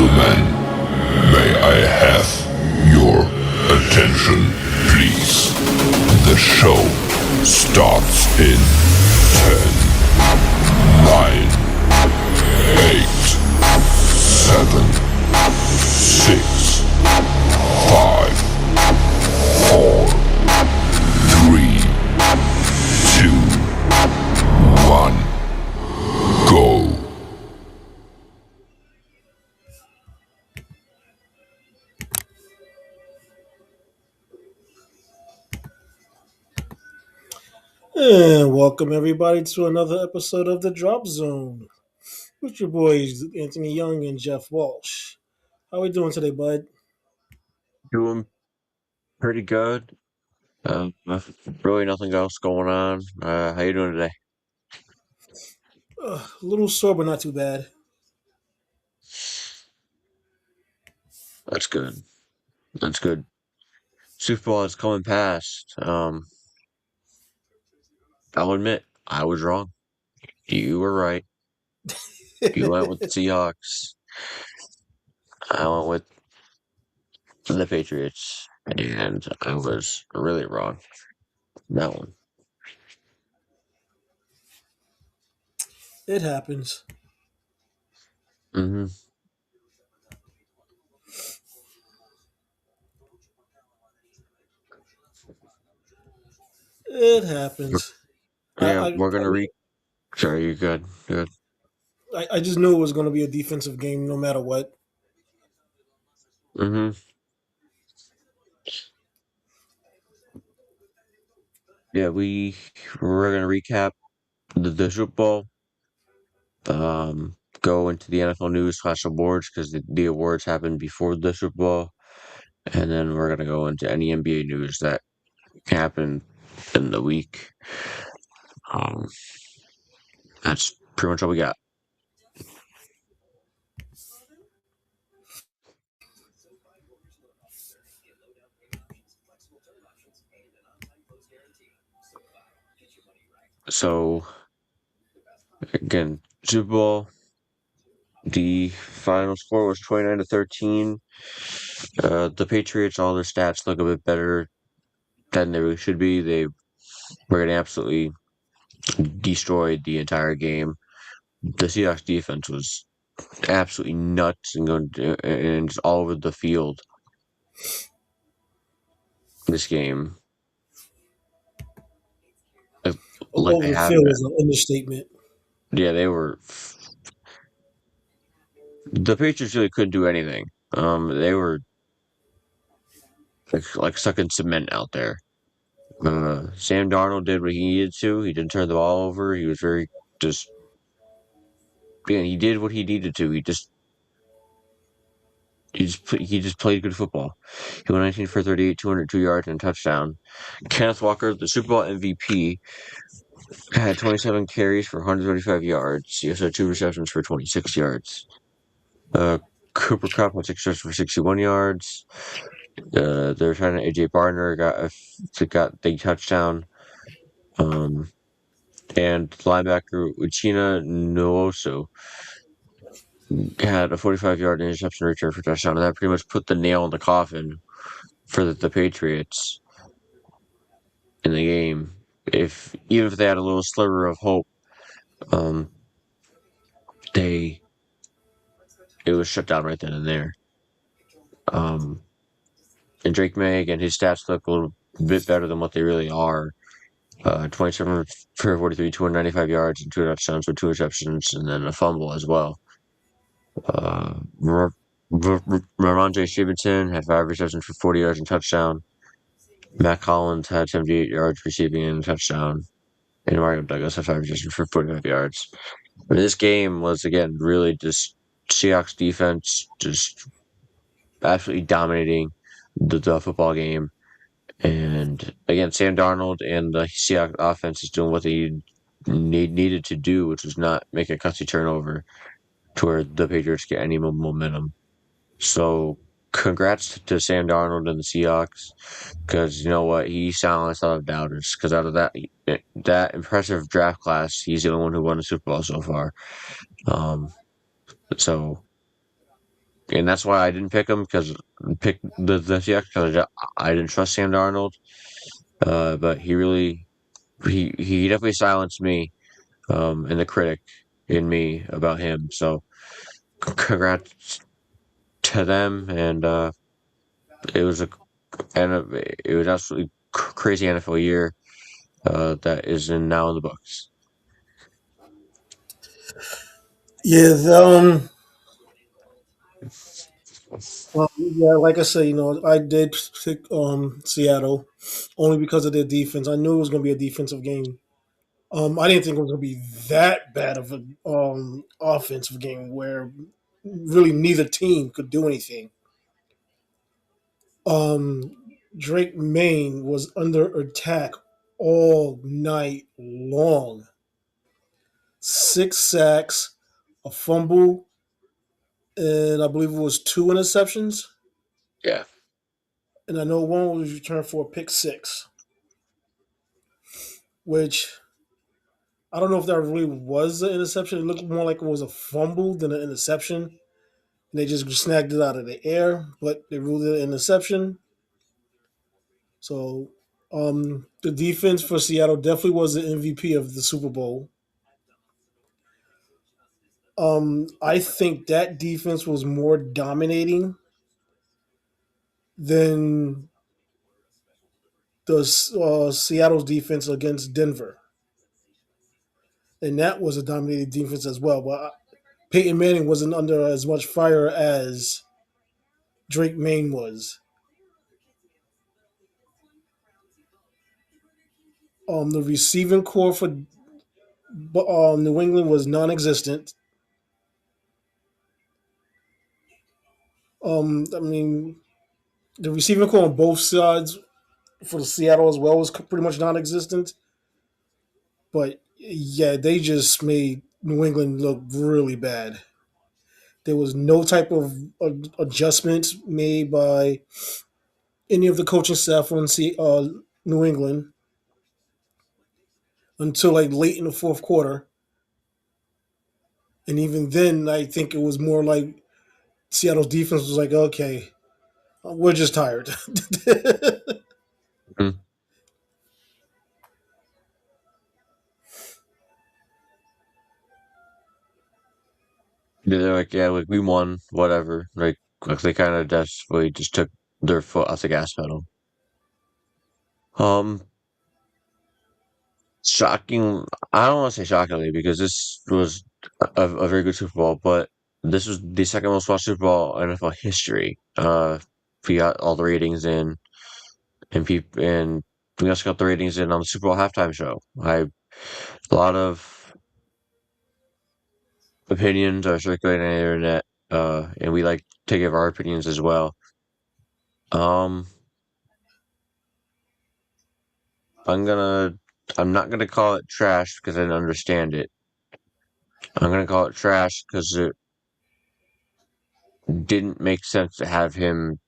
gentlemen, may I have your attention, please? The show starts in 10, 9, 8, 7, 6, 5, 4, 3, 2, 1, go. And welcome everybody to another episode of the Drop Zone with your boys Anthony Young and Jeff Walsh. How we doing today, bud? Doing pretty good. Really nothing else going on. How you doing today? A little sore, but not too bad. That's good. That's good. Super Bowl is coming past. I'll admit I was wrong. You were right. You went with the Seahawks. I went with the Patriots, and I was really wrong. That one. It happens. Mm-hmm. It happens. Yeah, I we're gonna Sorry, you're good. Good. I just knew it was going to be a defensive game, no matter what. Mm-hmm. Yeah, we're gonna recap the Super Bowl. Go into the NFL news / awards because the awards happened before the Super Bowl, and then we're gonna go into any NBA news that happened in the week. Um, that's pretty much all we got. So again, Super Bowl. The final score was 29-13. The Patriots, all their stats look a bit better than they really should be. They were getting absolutely destroyed the entire game. The Seahawks defense was absolutely nuts and going and just all over the field. This game, like All they over the haven't field been. is an understatement. Yeah, they were. The Patriots really couldn't do anything. They were like stuck in cement out there. Sam Darnold did what he needed to. He didn't turn the ball over. He was very just. Yeah, he did what he needed to. He just played good football. He went 19 for 38, 202 yards and a touchdown. Kenneth Walker, the Super Bowl MVP, had 27 carries for 135 yards. He also had 2 receptions for 26 yards. Cooper Kupp had 6 receptions for 61 yards. They're trying to AJ Barner got the touchdown. And linebacker Uchina Nwosu had a 45-yard interception return for touchdown, and that pretty much put the nail in the coffin for the Patriots in the game. Even if they had a little sliver of hope, um, it was shut down right then and there. And Drake May, again, his stats look a little bit better than what they really are. 27 for 43, 295 yards and 2 touchdowns with 2 receptions, and then a fumble as well. Ramondre Stevenson had 5 receptions for 40 yards and touchdown. Matt Collins had 78 yards receiving and a touchdown. And Mario Douglas had 5 receptions for 45 yards. I mean, this game was, again, really just Seahawks defense just absolutely dominating the football game. And again, Sam Darnold and the Seahawks offense is doing what they needed to do, which was not make a cussy turnover to where the Patriots get any momentum. So, congrats to Sam Darnold and the Seahawks, because you know what, he silenced a lot of doubters. Because out of that impressive draft class, he's the only one who won the Super Bowl so far. So, and that's why I didn't pick him pick the Seahawks because I didn't trust Sam Darnold. But he definitely silenced me, and the critic in me about him. So congrats to them, and it was a and it was absolutely crazy NFL year that is now in the books. Yeah, yeah, like I said, I did pick Seattle only because of their defense. I knew it was going to be a defensive game. I didn't think it was going to be that bad of an offensive game where really neither team could do anything. Um, Drake Maine was under attack all night long. 6 sacks, a fumble, and I believe it was 2 interceptions. Yeah. And I know one was returned for a pick six, which I don't know if that really was an interception. It looked more like it was a fumble than an interception. And they just snagged it out of the air, but they ruled it an interception. So the defense for Seattle definitely was the MVP of the Super Bowl. I think that defense was more dominating than the Seattle's defense against Denver, and that was a dominating defense as well. But Peyton Manning wasn't under as much fire as Drake Maine was. The receiving core for New England was non-existent. I mean, the receiving core on both sides for Seattle as well was pretty much non-existent. But yeah, they just made New England look really bad. There was no type of adjustment made by any of the coaching staff on New England until like late in the fourth quarter. And even then, I think it was more like Seattle's defense was like, okay, we're just tired. Mhm. They're like, yeah, like we won, whatever. Like they kind of desperately just took their foot off the gas pedal. Um, Shocking. I don't want to say shockingly because this was a very good Super Bowl, but this was the second most watched Super Bowl in NFL history. We got all the ratings in, and we also got the ratings in on the Super Bowl halftime show. A lot of opinions are circulating on the internet, and we like to give our opinions as well. Um, I'm gonna, I'm not gonna call it trash because I didn't understand it. I'm gonna call it trash because it didn't make sense to have him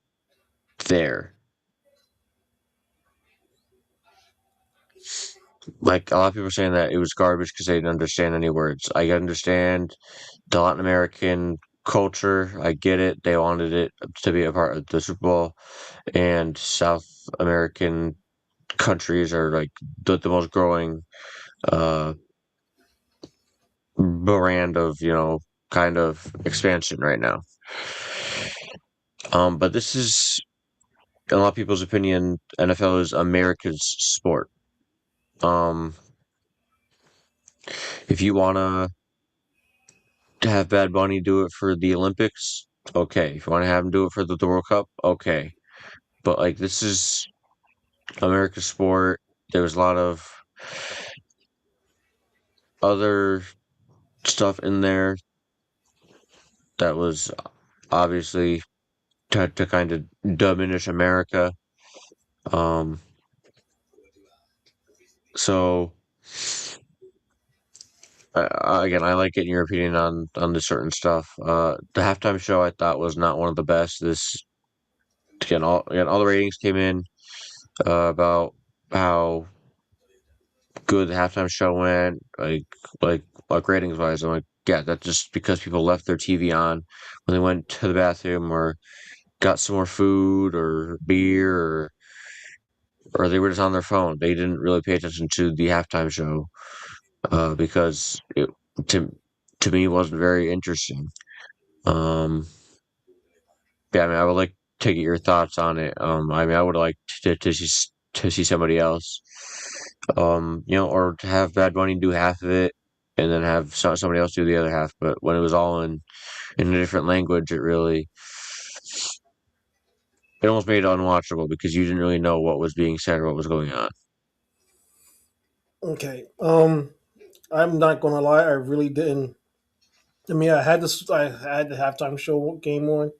there. Like a lot of people are saying that it was garbage because they didn't understand any words. I understand the Latin American culture. I get it. They wanted it to be a part of the Super Bowl, and South American countries are like the most growing uh brand of kind of expansion right now. But this is, in a lot of people's opinion, NFL is America's sport. Um, if you wanna to have Bad Bunny do it for the Olympics, okay. If you want to have him do it for the World Cup, okay. But like this is America's sport. There was a lot of other stuff in there that was obviously to kind of diminish America. Um, so again, I like getting your opinion on the certain stuff. The halftime show I thought was not one of the best. This again all the ratings came in about how good the halftime show went, like ratings wise. I'm like, yeah, that's just because people left their TV on when they went to the bathroom or got some more food or beer or they were just on their phone. They didn't really pay attention to the halftime show because it to to me wasn't very interesting. Um, yeah, I mean, I would like to get your thoughts on it. I mean, I would like to see somebody else, or to have Bad Bunny do half of it and then have somebody else do the other half. But when it was all in a different language, it almost made it unwatchable because you didn't really know what was being said or what was going on. Okay. I'm not gonna lie. I really didn't. I mean, I had this. I had the halftime show game on,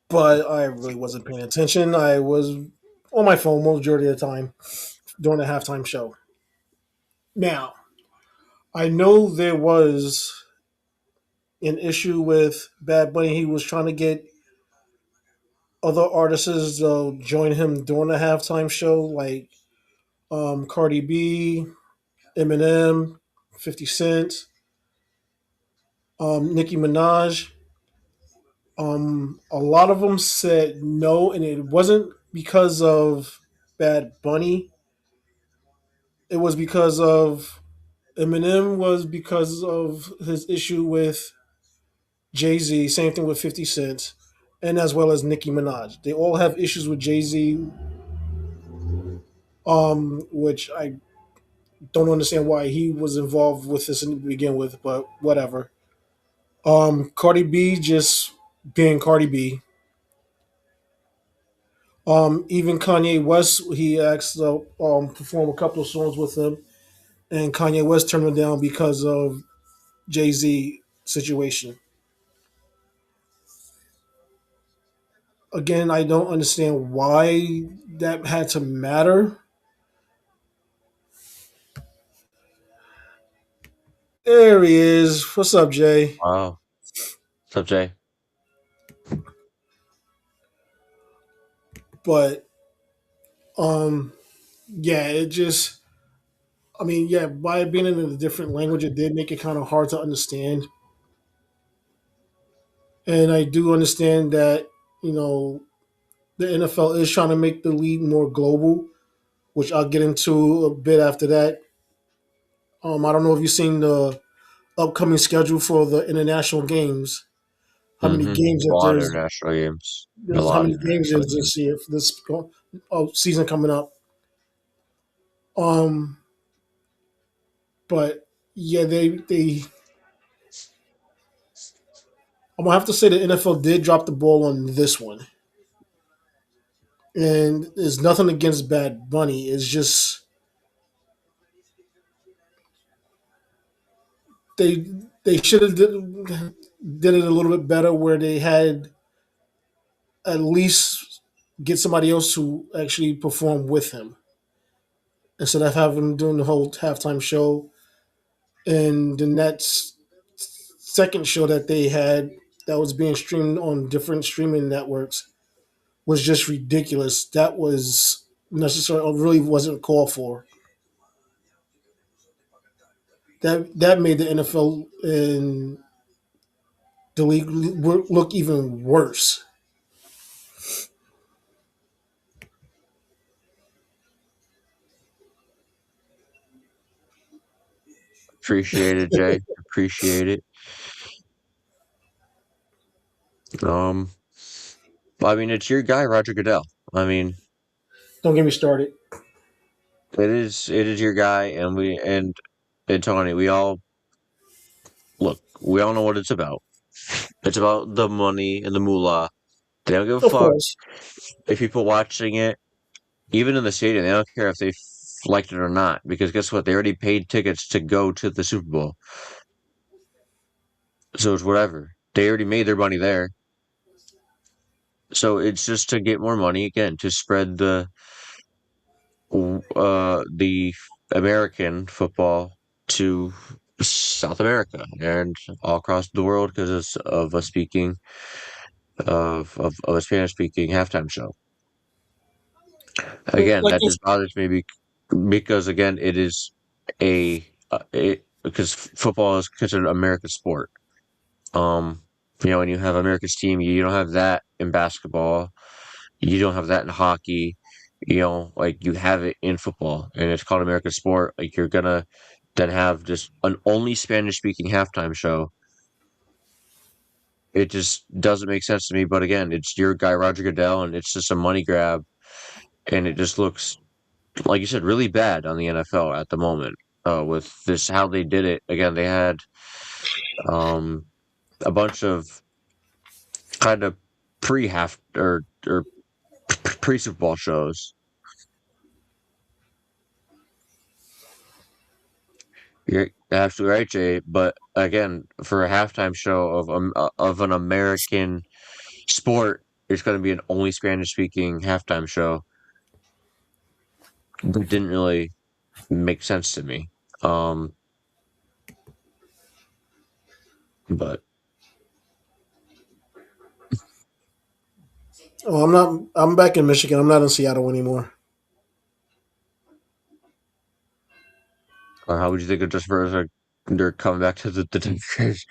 but I really wasn't paying attention. I was on my phone majority of the time during the halftime show. Now, I know there was an issue with Bad Bunny. He was trying to get other artists to join him during the halftime show, like Cardi B, Eminem, 50 Cent, Nicki Minaj. A lot of them said no, and it wasn't because of Bad Bunny. It was because of Eminem was because of his issue with Jay Z. Same thing with 50 Cent, and as well as Nicki Minaj. They all have issues with Jay Z, which I don't understand why he was involved with this to begin with, but whatever. Cardi B just being Cardi B. Even Kanye West, he asked to perform a couple of songs with him, and Kanye West turned him down because of Jay Z situation. Again, I don't understand why that had to matter. There he is. What's up, Jay? Wow. What's up, Jay? But yeah, it just. I mean, yeah, by it being in a different language, it did make it kind of hard to understand. And I do understand that the NFL is trying to make the league more global, which I'll get into a bit after that. I don't know if you've seen the upcoming schedule for the international games. How many games A that lot of international games. A how lot of many games international is games. this year for this season coming up? Um, but yeah, they I'm gonna have to say the NFL did drop the ball on this one, and there's nothing against Bad Bunny. It's just they they should have did it a little bit better, where they had at least get somebody else to actually perform with him instead of having him doing the whole halftime show. And the next second show that they had that was being streamed on different streaming networks was just ridiculous. That was necessarily really wasn't called for. That made the NFL and the league look even worse. Appreciate it, Jay. Appreciate it. Um, I mean, it's your guy, Roger Goodell. I mean, Don't get me started. it is your guy, and Tony, we all know what it's about. It's about the money and the moolah. They don't give a Of fuck course, if people watching it, even in the stadium, they don't care if they liked it or not, because guess what? They already paid tickets to go to the Super Bowl, so it's whatever. They already made their money there, so it's just to get more money again to spread the American football to South America and all across the world because of us speaking of a Spanish speaking halftime show. Again, like that just bothers me because again, it is a because football is considered America's sport. When you have America's team, you don't have that in basketball. You don't have that in hockey. Like you have it in football, and it's called America's sport. Like you're gonna then have just an only Spanish speaking halftime show. It just doesn't make sense to me. But again, it's your guy Roger Goodell, and it's just a money grab, and it just looks like you said really bad on the NFL at the moment. With this how they did it again, they had um a bunch of kind of pre-half or pre-Super Bowl shows. You're absolutely right, Jay. But again, for a halftime show of an American sport, it's going to be an only Spanish-speaking halftime show. That didn't really make sense to me. Um, but Oh, I'm not. I'm back in Michigan. I'm not in Seattle anymore. how would you think of just for they're coming back to the Tigers?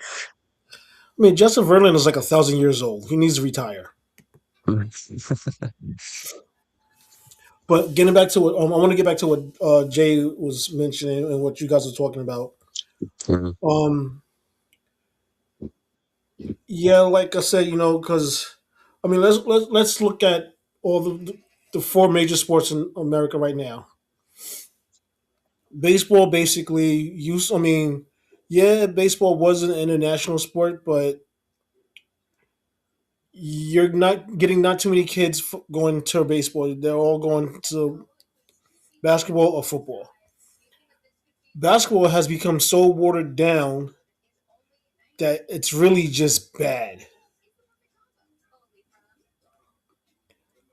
I mean, Justin Verlander is like 1,000 years old. He needs to retire. But getting back to what I want to get back to what Jay was mentioning and what you guys were talking about. Mhm. Um, yeah, like I said, because I mean, let's look at all the four major sports in America right now. Baseball basically used. I mean, yeah, baseball was an international sport, but you're not getting not too many kids going to baseball. They're all going to basketball or football. Basketball has become so watered down that it's really just bad.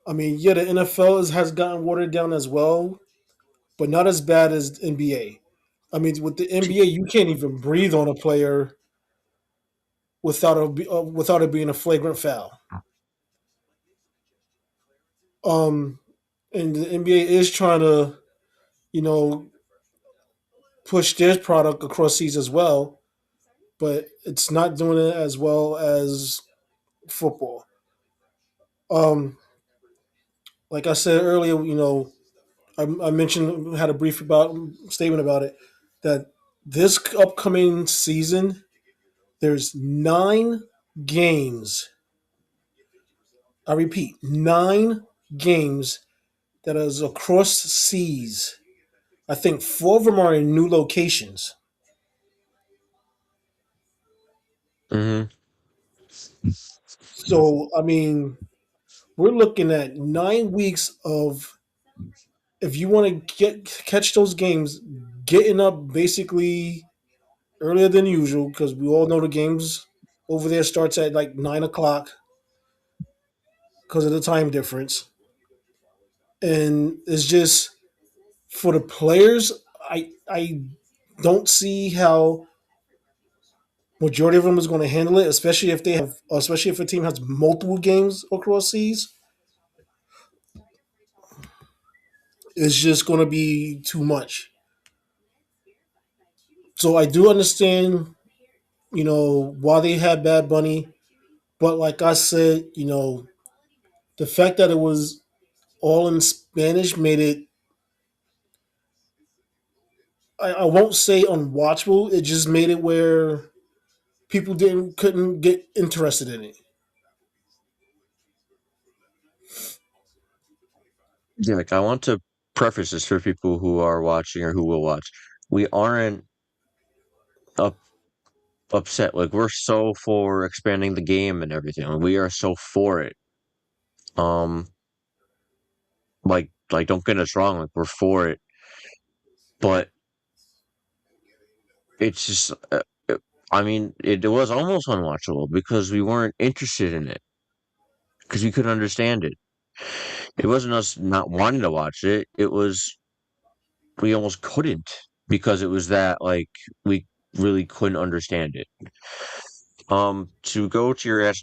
I mean, yeah, the NFL has gotten watered down as well, but not as bad as NBA. I mean, with the NBA, you can't even breathe on a player without it being a flagrant foul. Um, and the NBA is trying to, you know, push their product across seas as well, but it's not doing it as well as football. Um, like I said earlier, I mentioned had a brief about statement about it that this upcoming season there's 9 games. I repeat, 9 games that is across seas. I think 4 of them are in new locations. Mhm. So I mean, we're looking at 9 weeks of if you want to catch those games, getting up basically earlier than usual because we all know the games over there starts at like 9 o'clock because of the time difference, and it's just for the players. I don't see how majority of them is going to handle it, especially if a team has multiple games across seas. It's just going to be too much. So I do understand, why they had Bad Bunny, but like I said, the fact that it was all in Spanish made it. I won't say unwatchable. It just made it where people didn't couldn't get interested in it. Yeah, like I want to preface this for people who are watching or who will watch. We aren't up, upset. Like we're so for expanding the game and everything. Like, we are so for it. Um, like don't get us wrong. Like we're for it, but it's just. I mean, it was almost unwatchable because we weren't interested in it because we couldn't understand it. It wasn't us not wanting to watch it. It was we almost couldn't because it was that like we really couldn't understand it. To go to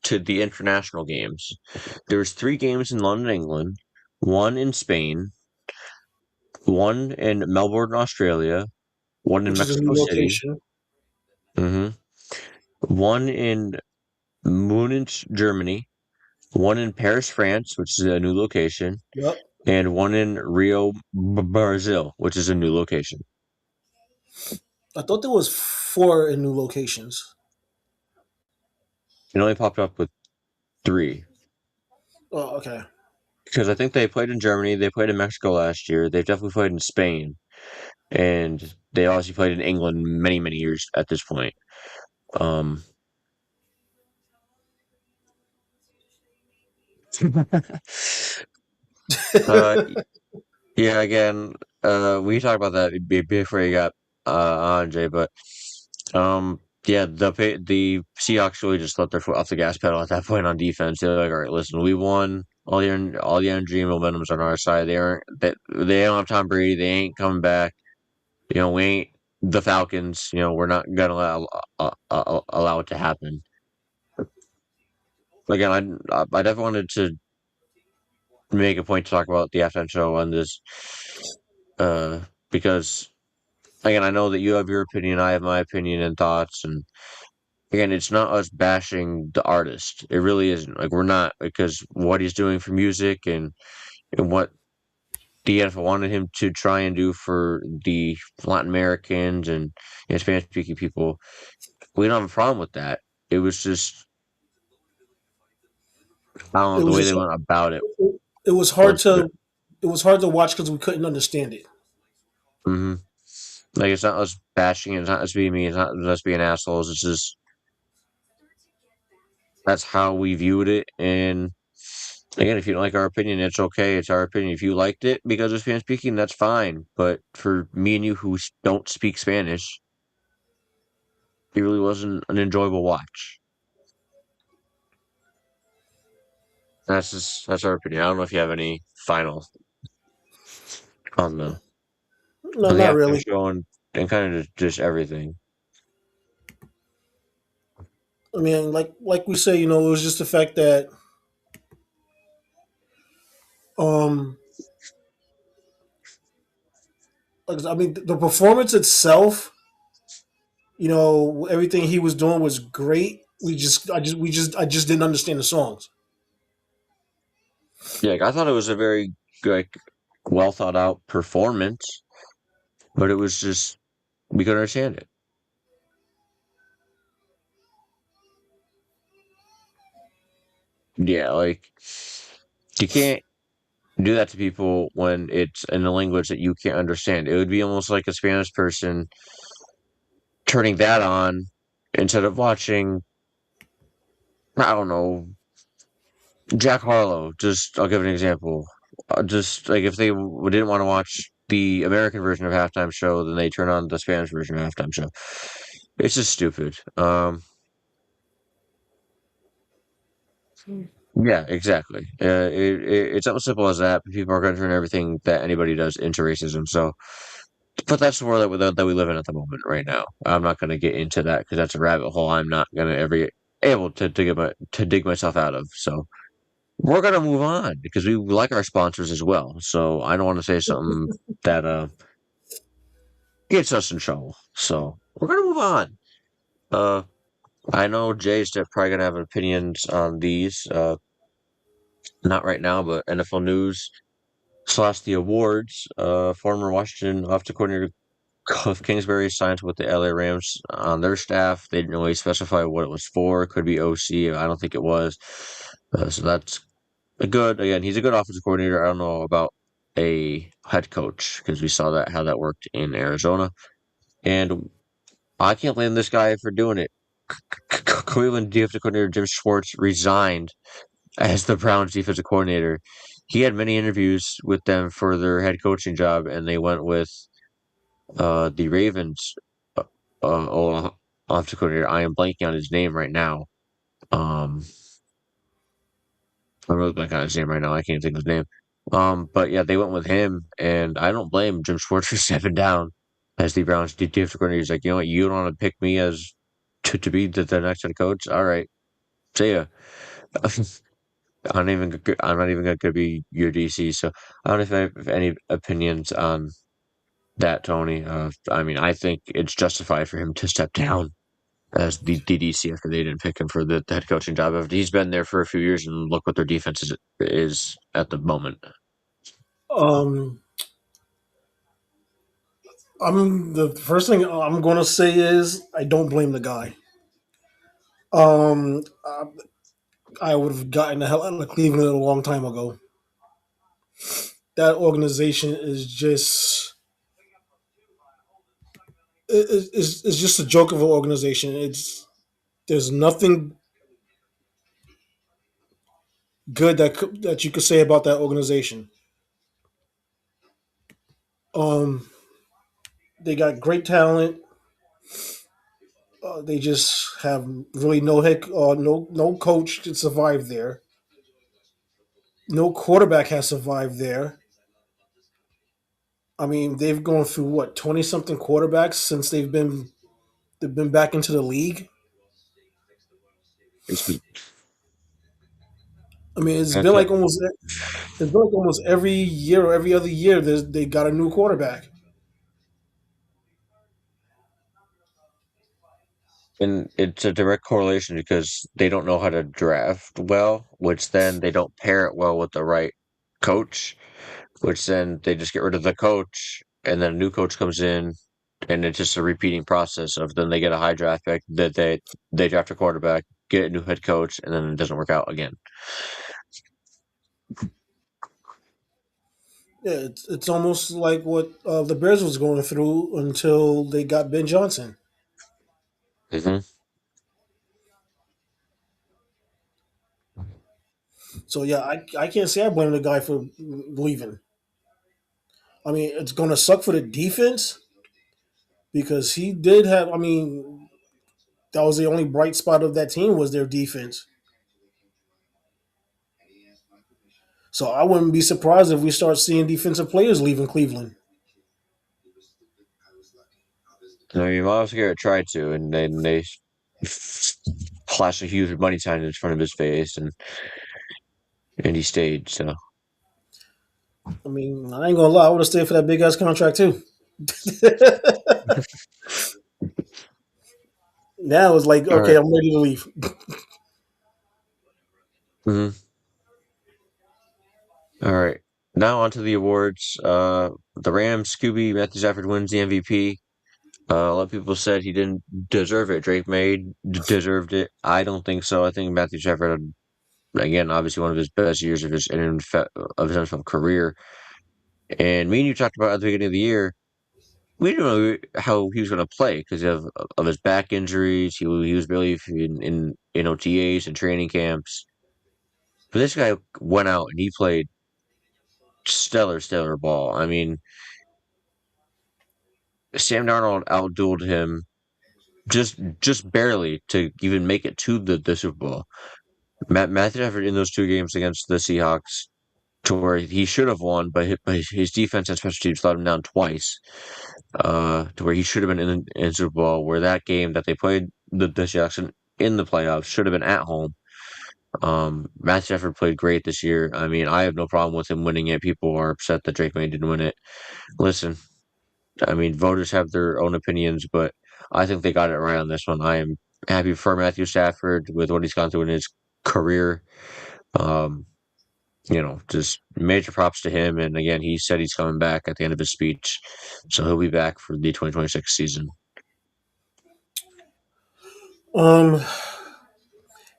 to the international games, there's 3 games in London, England, one in Spain, one in Melbourne, Australia, one in which is a Mexico new City, location. one in Munich, Germany, one in Paris, France, which is a new location, Yep. and one in Rio, Brazil, which is a new location. I thought there was 4 in new locations. It only popped up with 3. Oh, okay. Because I think they played in Germany, they played in Mexico last year, they've definitely played in Spain, and they obviously played in England many, many years at this point. Um, uh, yeah, again, we talked about that before you got on, Jay, but yeah, the Seahawks really just let their foot off the gas pedal at that point on defense. They're like, all right, listen, we won. All the energy and momentum's on our side. They don't have Tom Brady. They ain't coming back. We ain't the Falcons. We're not gonna allow it to happen. Again, I definitely wanted to make a point to talk about the halftime show on this, because again, I know that you have your opinion, I have my opinion and thoughts, and again, it's not us bashing the artist. It really isn't. Like we're not, because what he's doing for music and what the NFL wanted him to try and do for the Latin Americans and Spanish speaking people, we don't have a problem with that. It was just, I don't know, It the was way they just went about it it was hard was good. to it was hard to watch because we couldn't understand it. hmm Like it's not us bashing it, it's not us being mean, it's not us being assholes. It's just that's how we viewed it. And again, if you don't like our opinion, it's okay. It's our opinion. If you liked it because it's Spanish speaking, that's fine. But for me and you who don't speak Spanish, it really wasn't an enjoyable watch. That's our opinion. I don't know if you have any final on No, the not halftime really. show and kind of just everything. I mean, like we say, it was just the fact that um, like I mean, the performance itself, everything he was doing was great. I just didn't understand the songs. Yeah, like, I thought it was a very like well thought out performance, but it was just we couldn't understand it. Yeah, like you can't do that to people when it's in a language that you can't understand. It would be almost like a Spanish person turning that on instead of watching, I don't know, Jack Harlow. Just, I'll give an example. Just like if they didn't want to watch the American version of Halftime Show, then they turn on the Spanish version of Halftime Show. It's just stupid. Yeah, exactly. It's something simple as that, but people are going to turn everything that anybody does into racism. So, but that's the world that we live in at the moment, right now. I'm not going to get into that because that's a rabbit hole I'm not going to ever get able to dig myself out of. So we're going to move on because we like our sponsors as well. So I don't want to say something that gets us in trouble. So we're going to move on. Uh, I know Jay's probably going to have opinions on these. Not right now, but NFL news / the awards. Former Washington offensive coordinator Cliff Kingsbury signed with the LA Rams on their staff. They didn't really specify what it was for. It could be OC. I don't think it was. So that's a good. Again, he's a good offensive coordinator. I don't know about a head coach because we saw that how that worked in Arizona, and I can't blame this guy for doing it. Cleveland defensive coordinator Jim Schwartz resigned as the Browns defensive coordinator. He had many interviews with them for their head coaching job, and they went with the Ravens offensive coordinator. I am blanking on his name right now. Um, I'm really blanking on his name right now. I can't think of his name. But yeah, they went with him, and I don't blame Jim Schwartz for stepping down as the Browns defensive coordinator. He's like, you know what, you don't want to pick me as to be the next head coach. All right, see ya. I'm not even going to be your DC, so I don't know if I have any opinions on that, Tony. I mean, I think it's justified for him to step down as the DDC after they didn't pick him for the head coaching job. After he's been there for a few years, and look what their defense is at the moment. Um, I'm the first thing I'm gonna say is I don't blame the guy. Um, I, I would have gotten the hell out of Cleveland a long time ago. That organization is just it's just a joke of an organization. It's there's nothing good that you could say about that organization. Um, they got great talent. They just have really no coach can survive there. No quarterback has survived there. I mean, they've gone through what 20 something quarterbacks since they've been back into the league. I mean, it's been like almost every year or every other year. They got a new quarterback. And it's a direct correlation because they don't know how to draft well, which then they don't pair it well with the right coach, which then they just get rid of the coach, and then a new coach comes in, and it's just a repeating process of then they get a high draft pick that they draft a quarterback, get a new head coach, and then it doesn't work out again. Yeah, it's almost like what the Bears was going through until they got Ben Johnson. Hmm. So yeah, I can't say I blame the guy for leaving. I mean, it's going to suck for the defense because he did have. I mean, that was the only bright spot of that team was their defense. So I wouldn't be surprised if we start seeing defensive players leaving Cleveland. I mean, Miles Garrett tried to, and then they flashed a huge money sign in front of his face, and he stayed. So I mean, I ain't gonna lie, I would have stayed for that big ass contract too. Now it's like, all okay, right. I'm ready to leave. Hmm. All right. Now on to the awards. The Rams, Scooby, Matthew Stafford wins the MVP. A lot of people said he didn't deserve it. Drake May deserved it. I don't think so. I think Matthew Stafford had, again, obviously one of his best years of of his NFL career. And me and you talked about at the beginning of the year, we didn't know how he was going to play because of his back injuries. He was barely in OTAs and training camps. But this guy went out and he played stellar ball. I mean, Sam Darnold outdueled him just barely to even make it to the Super Bowl. Matthew Stafford in those two games against the Seahawks, to where he should have won, but his defense and special teams let him down twice. To where he should have been in Super Bowl. Where that game that they played the Seahawks in the playoffs should have been at home. Matthew Stafford played great this year. I mean, I have no problem with him winning it. People are upset that Drake May didn't win it. Listen, I mean, voters have their own opinions, but I think they got it right on this one. I am happy for Matthew Stafford with what he's gone through in his career. Um, just major props to him. And again, he said he's coming back at the end of his speech, so he'll be back for the 2026 season. Um,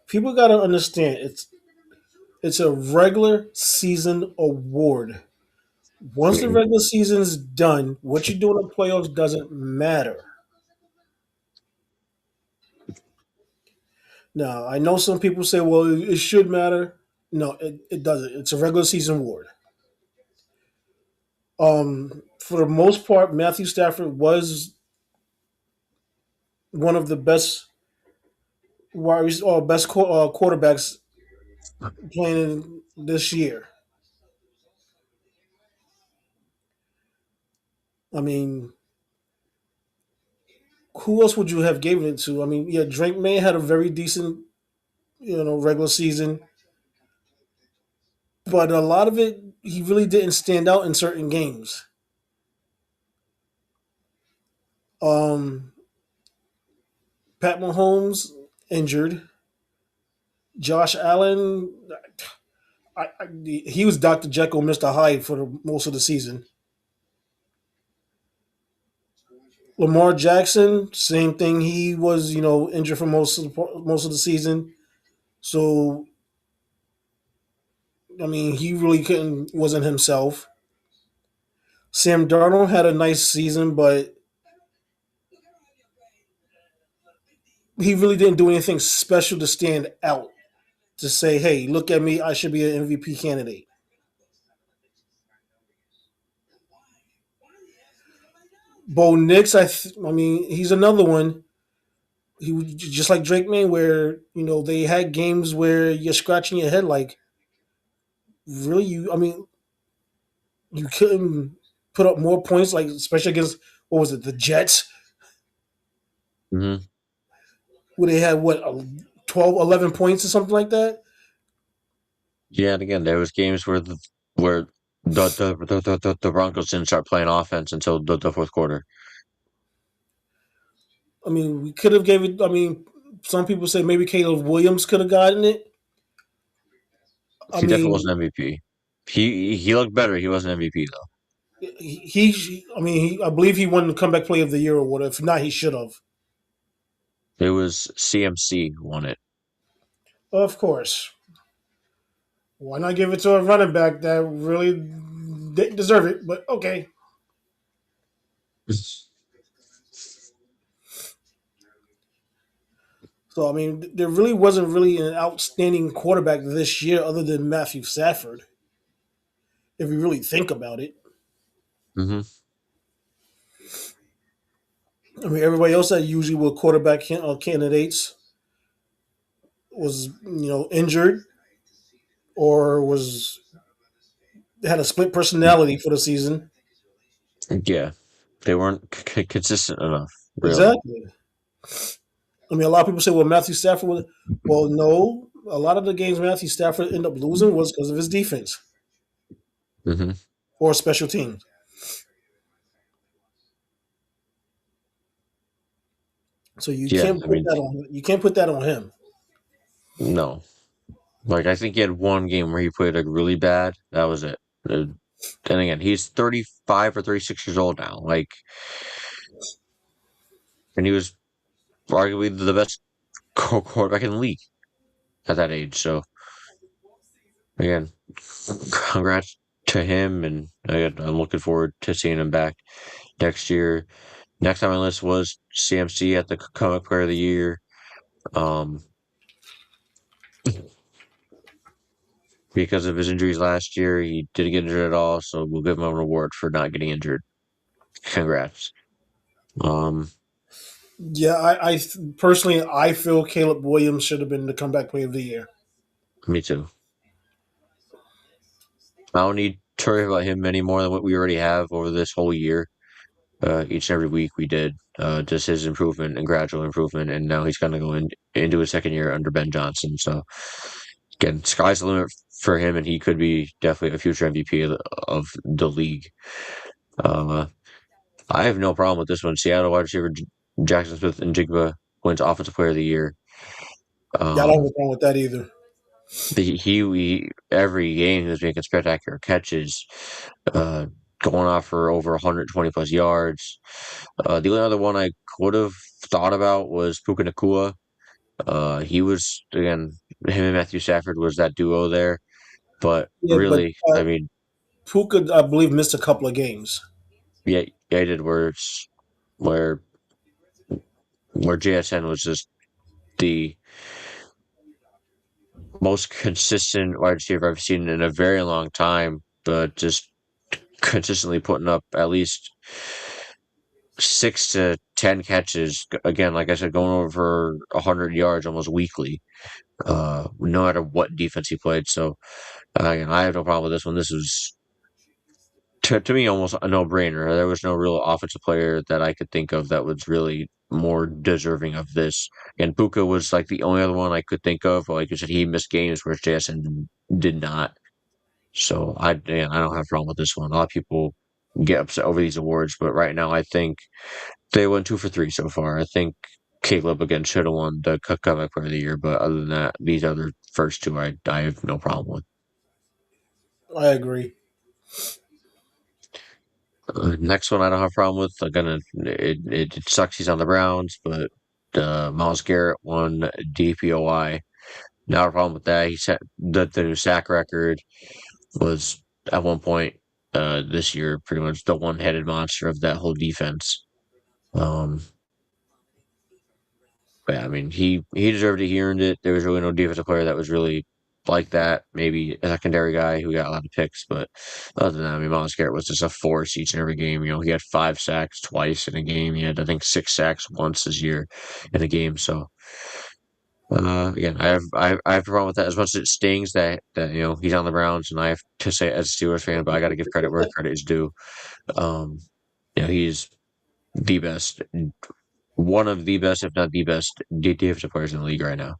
People got to understand it's a regular season award. Once the regular season's done, what you do in the playoffs doesn't matter. Now, I know some people say, well, it should matter. No, it doesn't. It's a regular season award. For the most part, Matthew Stafford was one of the best quarterbacks playing this year. I mean, who else would you have given it to? I mean, yeah, Drake May had a very decent, regular season, but a lot of it he really didn't stand out in certain games. Um, Pat Mahomes injured. Josh Allen, he was Dr. Jekyll, Mr. Hyde for most of the season. Lamar Jackson, same thing. He was, injured for most of the season. So, I mean, he really couldn't wasn't himself. Sam Darnold had a nice season, but he really didn't do anything special to stand out to say, "Hey, look at me! I should be an MVP candidate." Bo Nix, I mean, he's another one. He was just like Drake May, where they had games where you're scratching your head, like, really, I mean, you couldn't put up more points, like especially against what was it, the Jets, Hmm. where they had what 12, 11 points or something like that. Yeah, and again, there was games where the Broncos didn't start playing offense until the fourth quarter. I mean, we could have gave it. I mean, some people say maybe Caleb Williams could have gotten it. I He definitely mean, wasn't MVP. He looked better. He wasn't MVP though. I mean, I believe he won the comeback play of the year or whatever. If not, he should have. It was CMC who won it. Of course. Why not give it to a running back that really didn't deserve it? But okay. So I mean, there really wasn't really an outstanding quarterback this year other than Matthew Stafford. If you really think about it, Hmm. I mean, everybody else that usually were quarterback candidates was injured or was had a split personality for the season. Yeah, they weren't consistent enough, really. Exactly. I mean, a lot of people say, "Well, Matthew Stafford was." Well, no. A lot of the games Matthew Stafford ended up losing was because of his defense Hmm. or special teams. So Yeah, I mean, you can't put that on him. no. Like I think he had one game where he played like really bad. That was it. Then again, he's 35 or 36 years old now. Like, and he was arguably the best quarterback in the league at that age. So again, congrats to him, and again, I'm looking forward to seeing him back next year. Next on my list was CMC at the Comic Player of the Year. Um, because of his injuries last year, he didn't get injured at all, so we'll give him a reward for not getting injured. Congrats. Um, Yeah, I personally I feel Caleb Williams should have been the comeback player of the year. Me too. I don't need to worry about him any more than what we already have over this whole year. Each and every week we did. Just his improvement and gradual improvement, and now he's going to go into his second year under Ben Johnson. So again, sky's the limit for him, and he could be definitely a future MVP of the league. Uh, I have no problem with this one. Seattle wide receiver Jackson Smith and Jigba wins Offensive Player of the Year. Yeah, I don't have Um, a problem with that either. every game he was making spectacular catches, uh, going off for over 120 plus yards. The only other one I could have thought about was Puka Nakua. He was again him and Matthew Stafford was that duo there, but Yeah, but really, I mean, Puka, I believe, missed a couple of games. yeah, I did where where JSN was just the most consistent wide receiver I've seen in a very long time, but just consistently putting up at least 6 to 10 catches. Again, like I said, going over 100 yards almost weekly, no matter what defense he played. So again, I have no problem with this one. This was to me almost a no-brainer. There was no real offensive player that I could think of that was really more deserving of this. And Puka was like the only other one I could think of. Like you said, he missed games, whereas JSN did not. So I don't have a problem with this one. A lot of people get upset over these awards, but right now I think They went 2 for 3 so far. I think Caleb again should have won the comeback player of the year, but other than that, these other first two I have no problem with. I agree. Next one I don't have a problem with. Again, it sucks he's on the Browns, but Miles Garrett won DPOI. Not a problem with that. He set the new sack record was at one point this year pretty much the one-headed monster of that whole defense. Um, but yeah, I mean he deserved it. He earned it. There was really no defensive player that was really like that. Maybe a secondary guy who got a lot of picks, but other than that, I mean Miles Garrett was just a force each and every game. He had 5 sacks twice in a game. He had I think 6 sacks once this year in a game. So again, I have a problem with that as much as it stings that he's on the Browns, and I have to say as a Steelers fan, but I got to give credit where credit is due. Um, he's the best, one of the best, if not the best, defensive players in the league right now.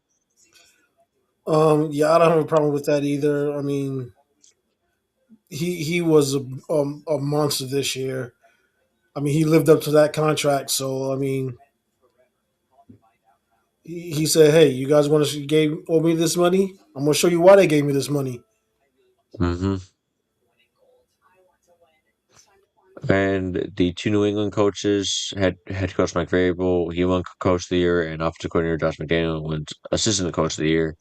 Yeah, I don't have a problem with that either. I mean, he was a monster this year. I mean, he lived up to that contract. So I mean, he said, "Hey, you guys want to owe me this money? I'm gonna show you why they gave me this money." hmm And the two New England coaches, head coach Mike Vrabel, he won coach of the year, and offensive coordinator Josh McDaniel won assistant coach of the year.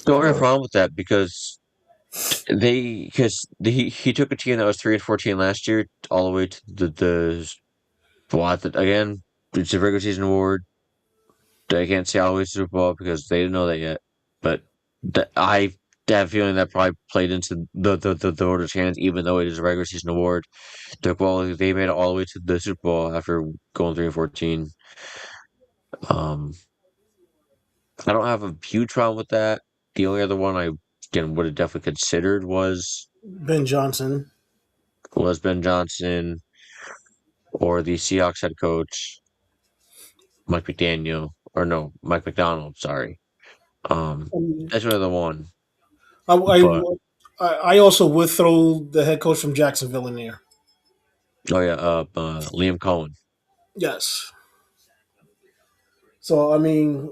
Don't have a problem with that because he took a team that was 3-14 last year all the way to the what again. It's a regular season award. I can't say all the way to Super Bowl because they didn't know that yet. But I have a feeling that probably played into the order's hands, even though it is a regular season award. They made it all the way to the Super Bowl after going 3-14. Um, I don't have a huge problem with that. The only other one I again would have definitely considered Ben Johnson. Ben Johnson or the Seahawks head coach Mike McDaniel or no Mike McDonald. Sorry, Um, that's another one. I, But I also would throw the head coach from Jacksonville in there. oh yeah, Liam Cohen. Yes. So I mean,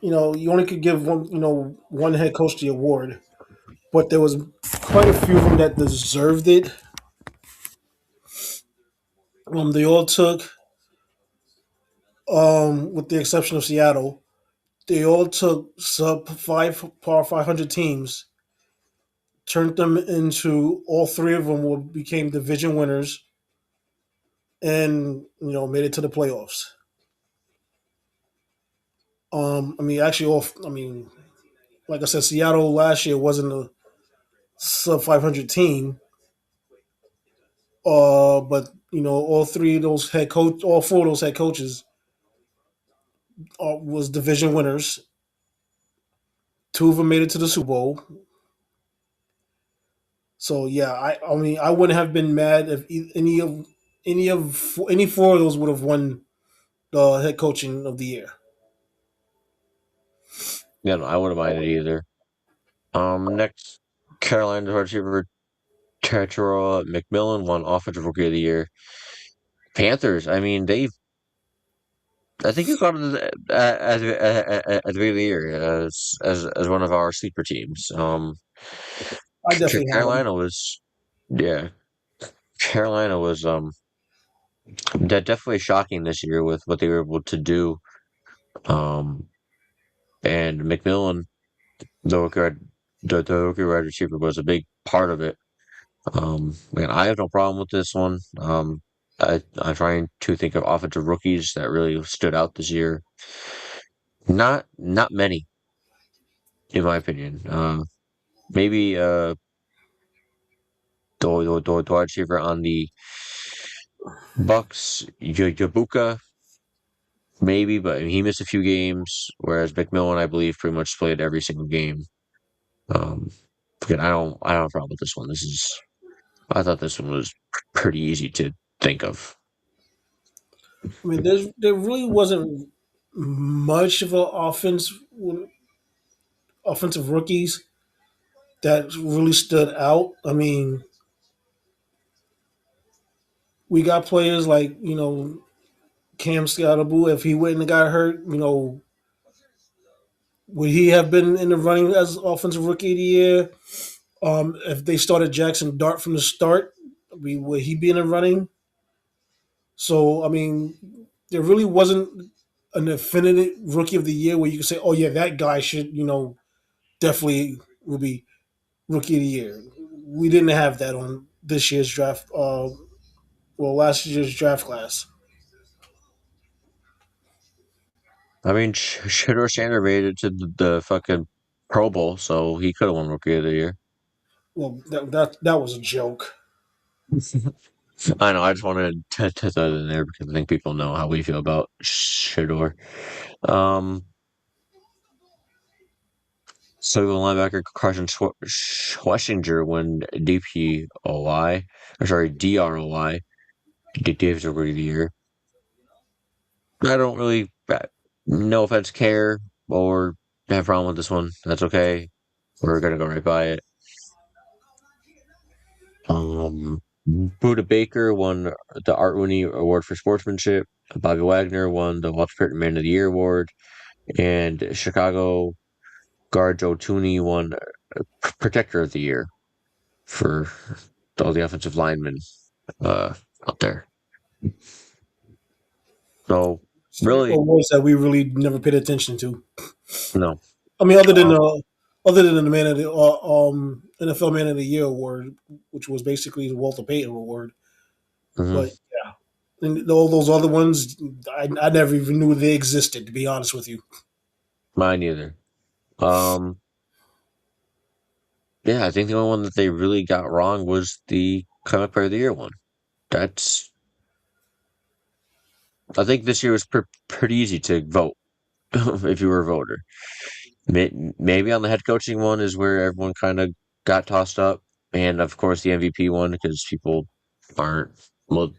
you only could give one head coach the award, but there was quite a few of them that deserved it. They all took, with the exception of Seattle, they all took sub five par 500 teams, turned them into all three of them became division winners, and made it to the playoffs. I mean, actually, I mean, like I said, Seattle last year wasn't a sub 500 team, but all four of those head coaches was division winners. Two of them made it to the Super Bowl. So yeah, I mean I wouldn't have been mad if any four of those would have won the head coaching of the year. Yeah, no, I wouldn't mind it either. Next, Carolina wide receiver Tetra McMillan won Offensive Rookie of the Year. Panthers. I mean, I think you got it at the beginning of the year as one of our sleeper teams. I definitely had them. Carolina was, yeah, Carolina was definitely shocking this year with what they were able to do. Um, and McMillan, the rookie, the rookie wide receiver, was a big part of it. Man, I have no problem with this one. I'm trying to think of offensive rookies that really stood out this year. Not many, in my opinion. Maybe the wide receiver on the Bucks, Yabuka, maybe, but he missed a few games, whereas McMillan, I believe, pretty much played every single game. Um, again, I don't have a problem with this one. I thought this one was pretty easy to think of. I mean, there really wasn't much of an offensive rookies that really stood out. I mean, we got players like Cam Scottaboo. If he wouldn't have got hurt, would he have been in the running as offensive rookie of the year? If they started Jackson Dart from the start, would he be in the running? So I mean, there really wasn't an definitive rookie of the year where you could say, "Oh yeah, that guy should," definitely will be rookie of the year. We didn't have that on this year's draft. Last year's draft class. I mean, Shedeur Sanders made it to the fucking Pro Bowl, so he could have won Rookie of the Year. Well, that was a joke. I know. I just wanted to throw it in there because I think people know how we feel about Shedeur. So the linebacker Carson Schlesinger won DPOI, or sorry, DROI, Defensive Rookie of the Year. I don't really, no offense, care or have a problem with this one. That's okay. We're gonna go right by it. Buda Baker won the Art Rooney Award for Sportsmanship. Bobby Wagner won the Walter Payton Man of the Year award, and Chicago guard Joe Tooney won Protector of the Year for all the offensive linemen out there. So really, awards that we really never paid attention to. no. I mean, other than the man of the NFL Man of the Year award, which was basically the Walter Payton award. Mhm. But yeah, and all those other ones, I never even knew they existed. To be honest with you. Mine either. Yeah, I think the only one that they really got wrong was the Comic Player of the Year one. That's. I think this year was pretty easy to vote if you were a voter. Maybe on the head coaching one is where everyone kind of got tossed up, and of course the MVP one because people aren't. Well,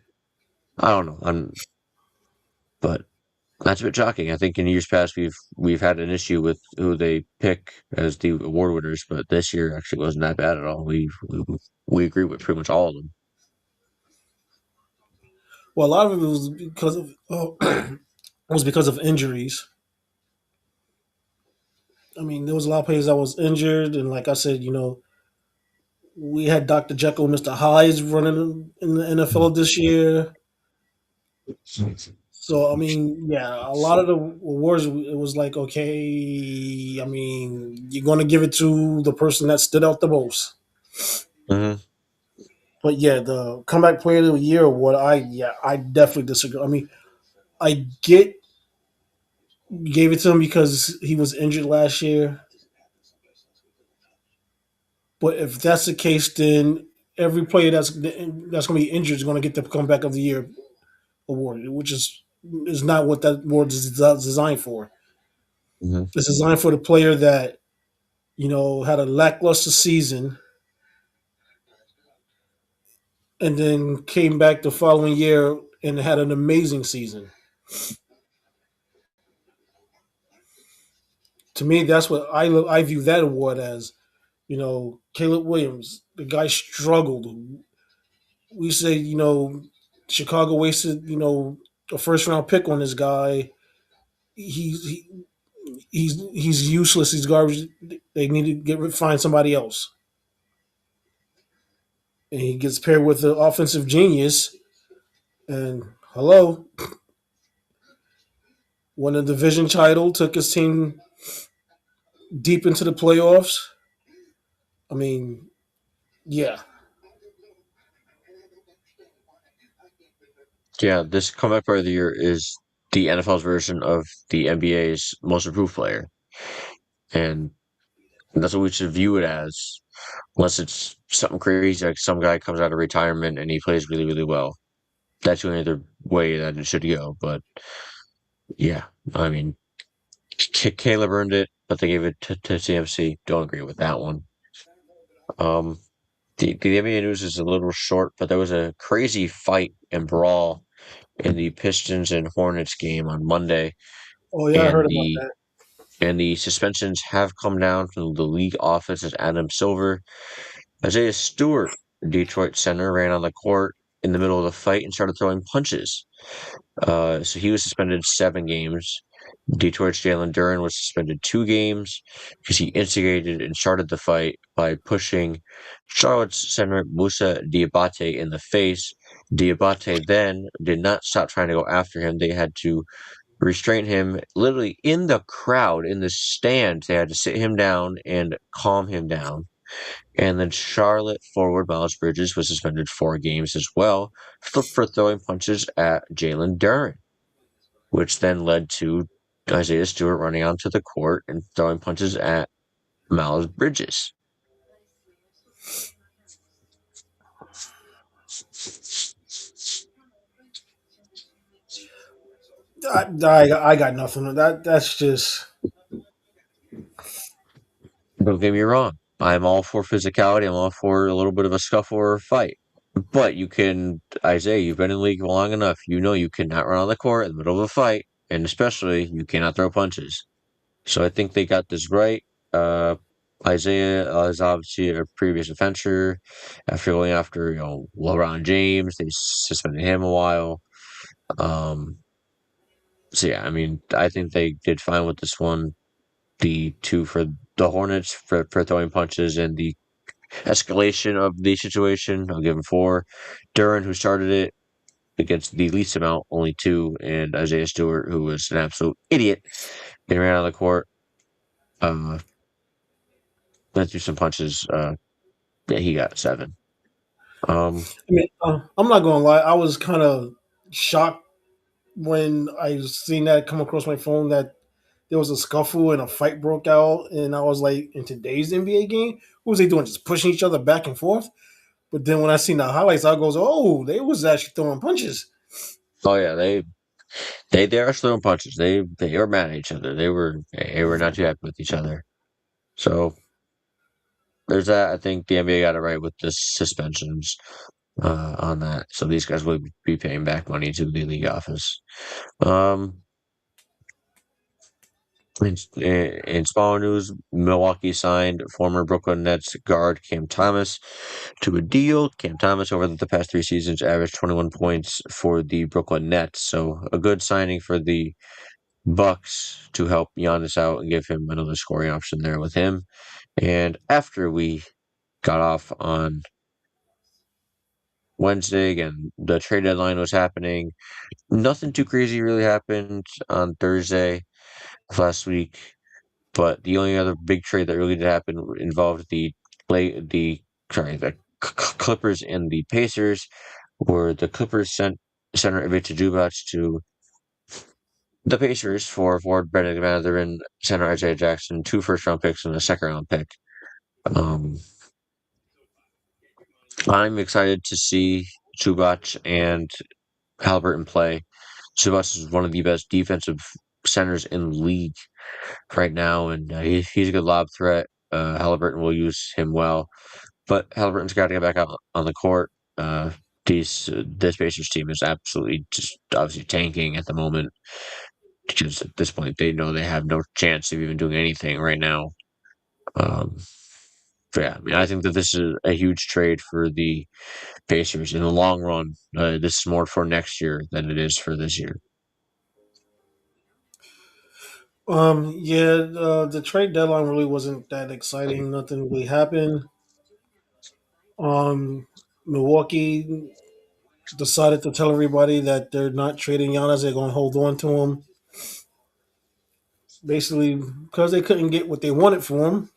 I don't know. But that's a bit shocking. I think in years past we've had an issue with who they pick as the award winners, but this year actually wasn't that bad at all. We agree with pretty much all of them. Well, a lot of it was because of injuries. I mean, there was a lot of players that was injured, and like I said, we had Dr. Jekyll and Mr. Hyde running in the NFL this year. So I mean, yeah, a lot of the awards it was like, okay, I mean, you're gonna give it to the person that stood out the most. Mm-hmm. But yeah, the comeback player of the year award, I definitely disagree. I mean, I get gave it to him because he was injured last year. But if that's the case, then every player that's going to be injured is going to get the comeback of the year award, which is not what that award is designed for. Mm-hmm. It's designed for the player that had a lackluster season and then came back the following year and had an amazing season. To me, that's what I view that award as. Caleb Williams, the guy struggled. We say, Chicago wasted, a first round pick on this guy. He, he's useless. He's garbage. They need to find somebody else. And he gets paired with the offensive genius. And hello, won a division title, took his team deep into the playoffs. I mean, yeah. Yeah, this comeback player of the year is the NFL's version of the NBA's most improved player, and that's what we should view it as. Unless it's something crazy, like some guy comes out of retirement and he plays really, really well. That's the only other way that it should go. But yeah, I mean, Caleb earned it, but they gave it to CMC. Don't agree with that one. The NBA news is a little short, but there was a crazy fight and brawl in the Pistons and Hornets game on Monday, Oh yeah, I and heard about the that. and the suspensions have come down from the league office as Adam Silver, Isaiah Stewart, Detroit center, ran on the court in the middle of the fight and started throwing punches. So he was suspended 7 games. Detroit's Jalen Duren was suspended 2 games because he instigated and started the fight by pushing Charlotte's center Musa Diabate in the face. Diabate then did not stop trying to go after him. They had to restrain him literally in the crowd, in the stands. They had to sit him down and calm him down. And then Charlotte forward Miles Bridges was suspended 4 games as well for throwing punches at Jalen Duren, which then led to Isaiah Stewart running onto the court and throwing punches at Miles Bridges. I got nothing. That's just. Don't get me wrong. I'm all for physicality. I'm all for a little bit of a scuffle or a fight. But you can, Isaiah, you've been in the league long enough. You know you cannot run on the court in the middle of a fight, and especially you cannot throw punches. So I think they got this right. Isaiah is obviously a previous offender. After going after LeBron James, they suspended him a while. So yeah, I mean, I think they did fine with this one. The two for the Hornets for throwing punches and the escalation of the situation. I'll give him 4. Duren, who started it, against the least amount, only 2, and Isaiah Stewart, who was an absolute idiot and ran out of the court. Went through some punches. Yeah, he got 7. I mean, I'm not gonna lie. I was kind of shocked when I seen that come across my phone that there was a scuffle and a fight broke out, and I was like, in today's NBA game, what was they doing? Just pushing each other back and forth. But then when I seen the highlights, I goes, oh, they was actually throwing punches. Oh yeah, they are throwing punches. They were mad at each other. They were not too happy with each other. So there's that. I think the NBA got it right with the suspensions on that. So these guys will be paying back money to the league office. In smaller news, Milwaukee signed former Brooklyn Nets guard Cam Thomas to a deal. Cam Thomas, over the past 3 seasons, averaged 21 points for the Brooklyn Nets. So a good signing for the Bucks to help Giannis out and give him another scoring option there with him. And after we got off on Wednesday, again, the trade deadline was happening. Nothing too crazy really happened on Thursday of last week. But the only other big trade that really did happen involved the Clippers and the Pacers, where the Clippers sent center Ivica Zubac to the Pacers for forward Brendan Mathurin, center Isaiah Jackson, 2 first-round picks and a second-round pick. I'm excited to see Zubac and Halliburton play. Zubac is one of the best defensive centers in the league right now, and he's a good lob threat. Halliburton will use him well, but Halliburton's got to get back out on the court. This Pacers team is absolutely just obviously tanking at the moment because at this point they know they have no chance of even doing anything right now. So yeah, I mean, I think that this is a huge trade for the Pacers in the long run. This is more for next year than it is for this year. Yeah, the trade deadline really wasn't that exciting. Nothing really happened. Milwaukee decided to tell everybody that they're not trading Giannis. They're going to hold on to him, basically because they couldn't get what they wanted for him.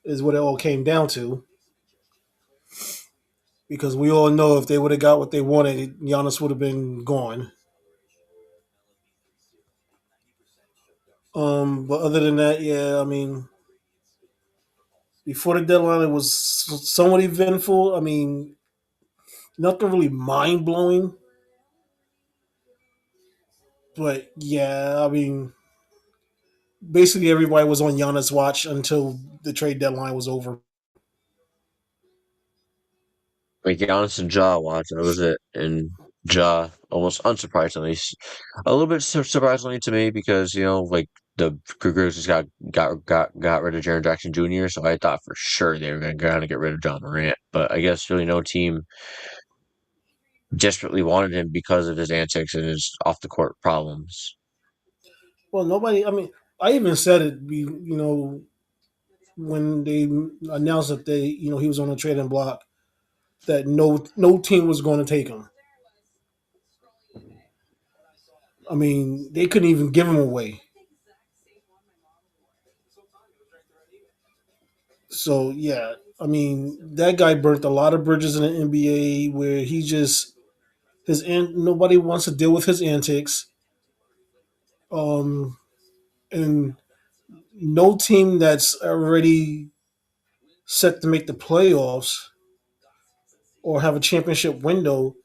Is what it all came down to. Because we all know if they would have got what they wanted, Giannis would have been gone. But other than that, yeah, I mean, before the deadline, it was somewhat eventful. I mean, nothing really mind blowing, but yeah, I mean, basically everybody was on Giannis' watch until the trade deadline was over. Like Giannis and Ja watch, that was it. And Ja, almost unsurprisingly, a little bit surprisingly to me because like the Grizzlies got rid of Jaren Jackson Jr. So I thought for sure they were going to get rid of John Morant, but I guess really no team desperately wanted him because of his antics and his off the court problems. Well, nobody. I mean, I even said it. When they announced that he was on the trading block, that no team was going to take him. I mean, they couldn't even give him away. So yeah, I mean, that guy burnt a lot of bridges in the NBA where he just nobody wants to deal with his antics. Um, and no team that's already set to make the playoffs or have a championship window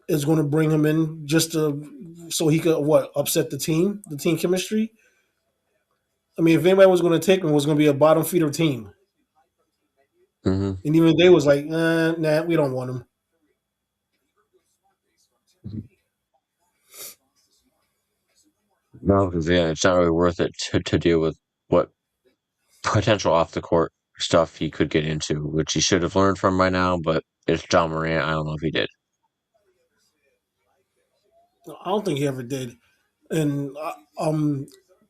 is going to bring him in just so he could upset the team chemistry. I mean, if anybody was going to take him, it was going to be a bottom feeder team, Mm-hmm. and even they was like, nah, we don't want him. No, because it's not really worth it to deal with what potential off the court stuff he could get into, which he should have learned from by now. But it's John Morant. I don't know if he did. I don't think he ever did. And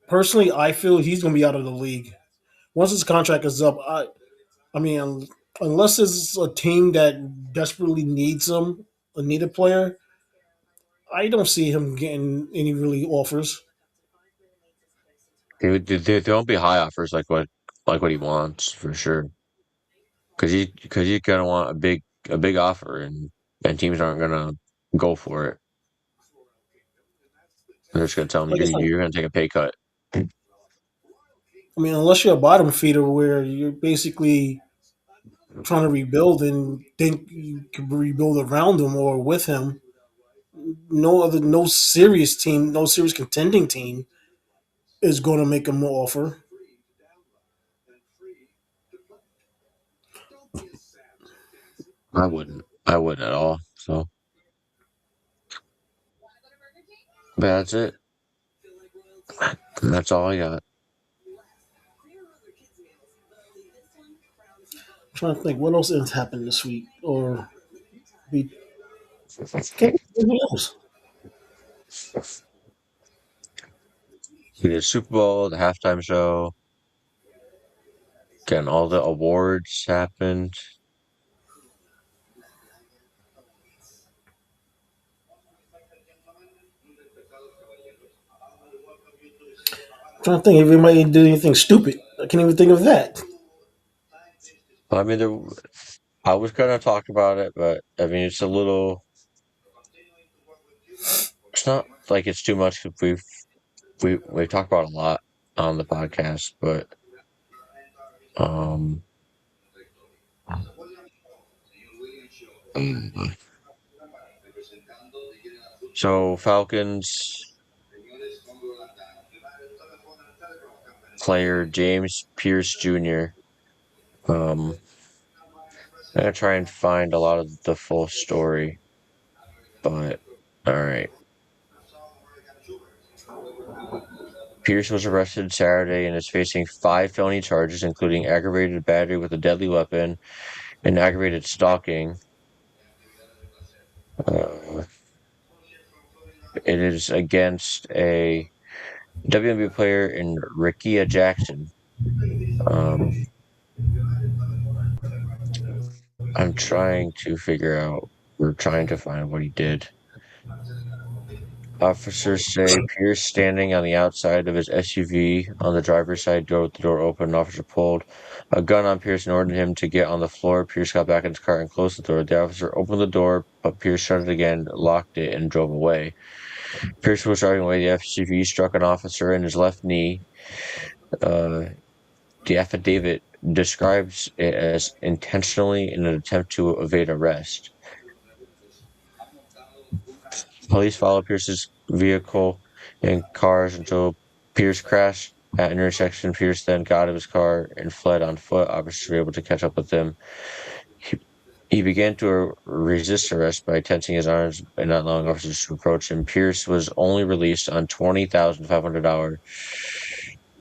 personally, I feel he's going to be out of the league once his contract is up. I mean, unless it's a team that desperately needs him, a needed player, I don't see him getting any really offers. There won't be high offers like what he wants for sure. Because he's gonna want a big offer, and teams aren't gonna go for it. They're just gonna tell him Like I said, you're gonna take a pay cut. I mean, unless you're a bottom feeder where you're basically trying to rebuild and think you can rebuild around him or with him, no serious team, no serious contending team is going to make him an offer. I wouldn't. I wouldn't at all. So, but that's it. That's all I got. I'm trying to think what else has happened this week or be can't think of what else. We did Super Bowl, the halftime show. Again, all the awards happened. I'm trying to think if anybody did anything stupid. I can't even think of that. I mean, I was gonna talk about it, but I mean, it's a little. It's not like it's too much. We've talked about a lot on the podcast, but um, so Falcons player James Pierce Jr. I'm gonna try and find a lot of the full story, but all right. Pierce was arrested Saturday and is facing 5 felony charges, including aggravated battery with a deadly weapon and aggravated stalking. It is against a WNBA player in Rickea Jackson. I'm trying to figure out. We're trying to find what he did. Officers say Pierce standing on the outside of his SUV on the driver's side door with the door open. An officer pulled a gun on Pierce and ordered him to get on the floor. Pierce got back in his car and closed the door. The officer opened the door, but Pierce shut it again, locked it, and drove away. Pierce was driving away. The SUV struck an officer in his left knee. The affidavit describes it as intentionally in an attempt to evade arrest. Police followed Pierce's vehicle and cars until Pierce crashed at an intersection. Pierce then got out of his car and fled on foot. Officers were able to catch up with him. He began to resist arrest by tensing his arms and not allowing officers to approach him. Pierce was only released on $20,500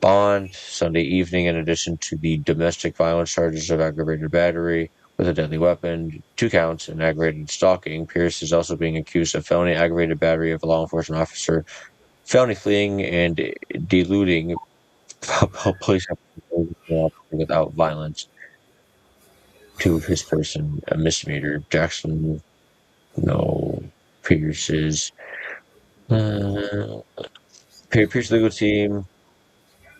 bond Sunday evening, in addition to the domestic violence charges of aggravated battery, with a deadly weapon, 2 counts, and aggravated stalking. Pierce is also being accused of felony aggravated battery of a law enforcement officer, felony fleeing, and deluding police officers without violence to his person, a misdemeanor. Jackson, no. Pierce's uh, Pierce legal team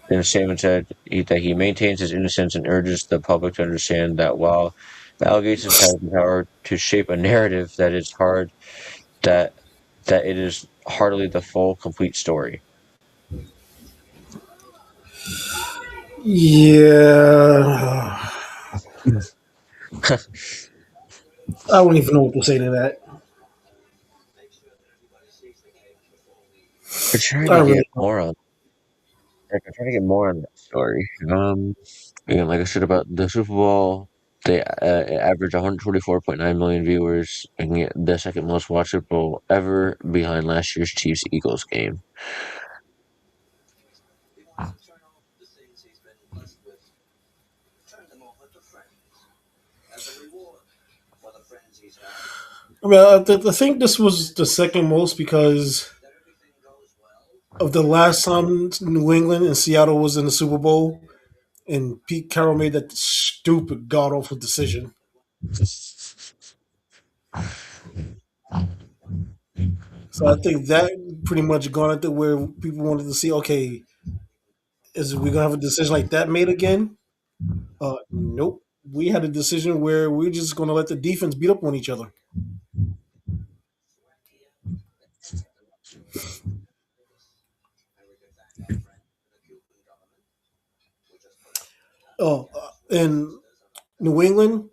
in a statement said that he maintains his innocence and urges the public to understand that while the allegations have the power to shape a narrative, that that it is hardly the full, complete story. Yeah, I don't even know what to say to that. We're trying I to really get don't. more on. Like, I'm trying to get more on that story. Again, like I said about the Super Bowl, they average 124.9 million viewers, and get the second most watchable ever, behind last year's Chiefs Eagles game. I mean, I think this was the second most because of the last time New England and Seattle was in the Super Bowl, and Pete Carroll made that stupid god awful decision. So I think that pretty much gone into where people wanted to see, okay, is we gonna have a decision like that made again? Nope. We had a decision where we're just gonna let the defense beat up on each other. In New England,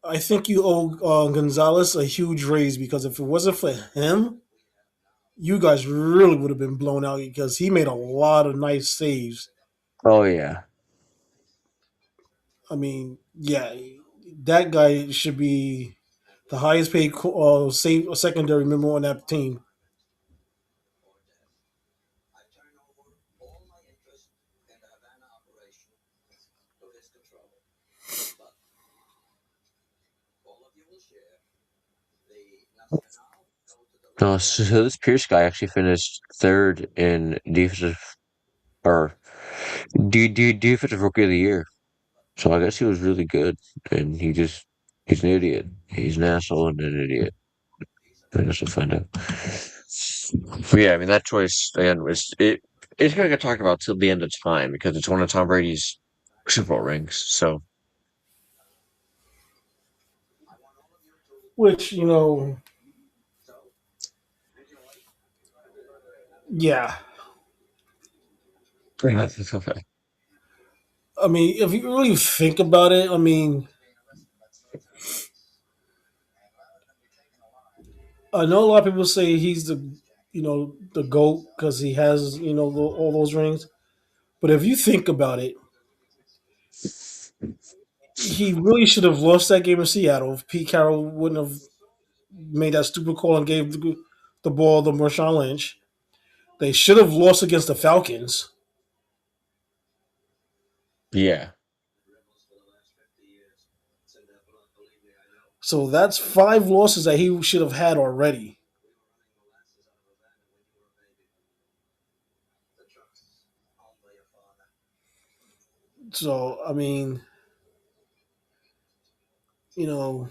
I think you owe Gonzalez a huge raise because if it wasn't for him, you guys really would have been blown out because he made a lot of nice saves. Oh yeah. I mean, yeah, that guy should be the highest paid save secondary member on that team. No, so this Pierce guy actually finished third in defensive or defensive rookie of the year. So I guess he was really good, and he's an idiot. He's an asshole and an idiot. I guess we'll find out. But yeah, I mean that choice again was it. It's gonna get talked about till the end of time because it's one of Tom Brady's Super Bowl rings. So Which yeah. I mean, if you really think about it, I mean, I know a lot of people say he's the goat because he has all those rings. But if you think about it, he really should have lost that game in Seattle if Pete Carroll wouldn't have made that stupid call and gave the ball to Marshawn Lynch. They should have lost against the Falcons. yeah, So that's 5 losses that he should have had already. So I mean, you know,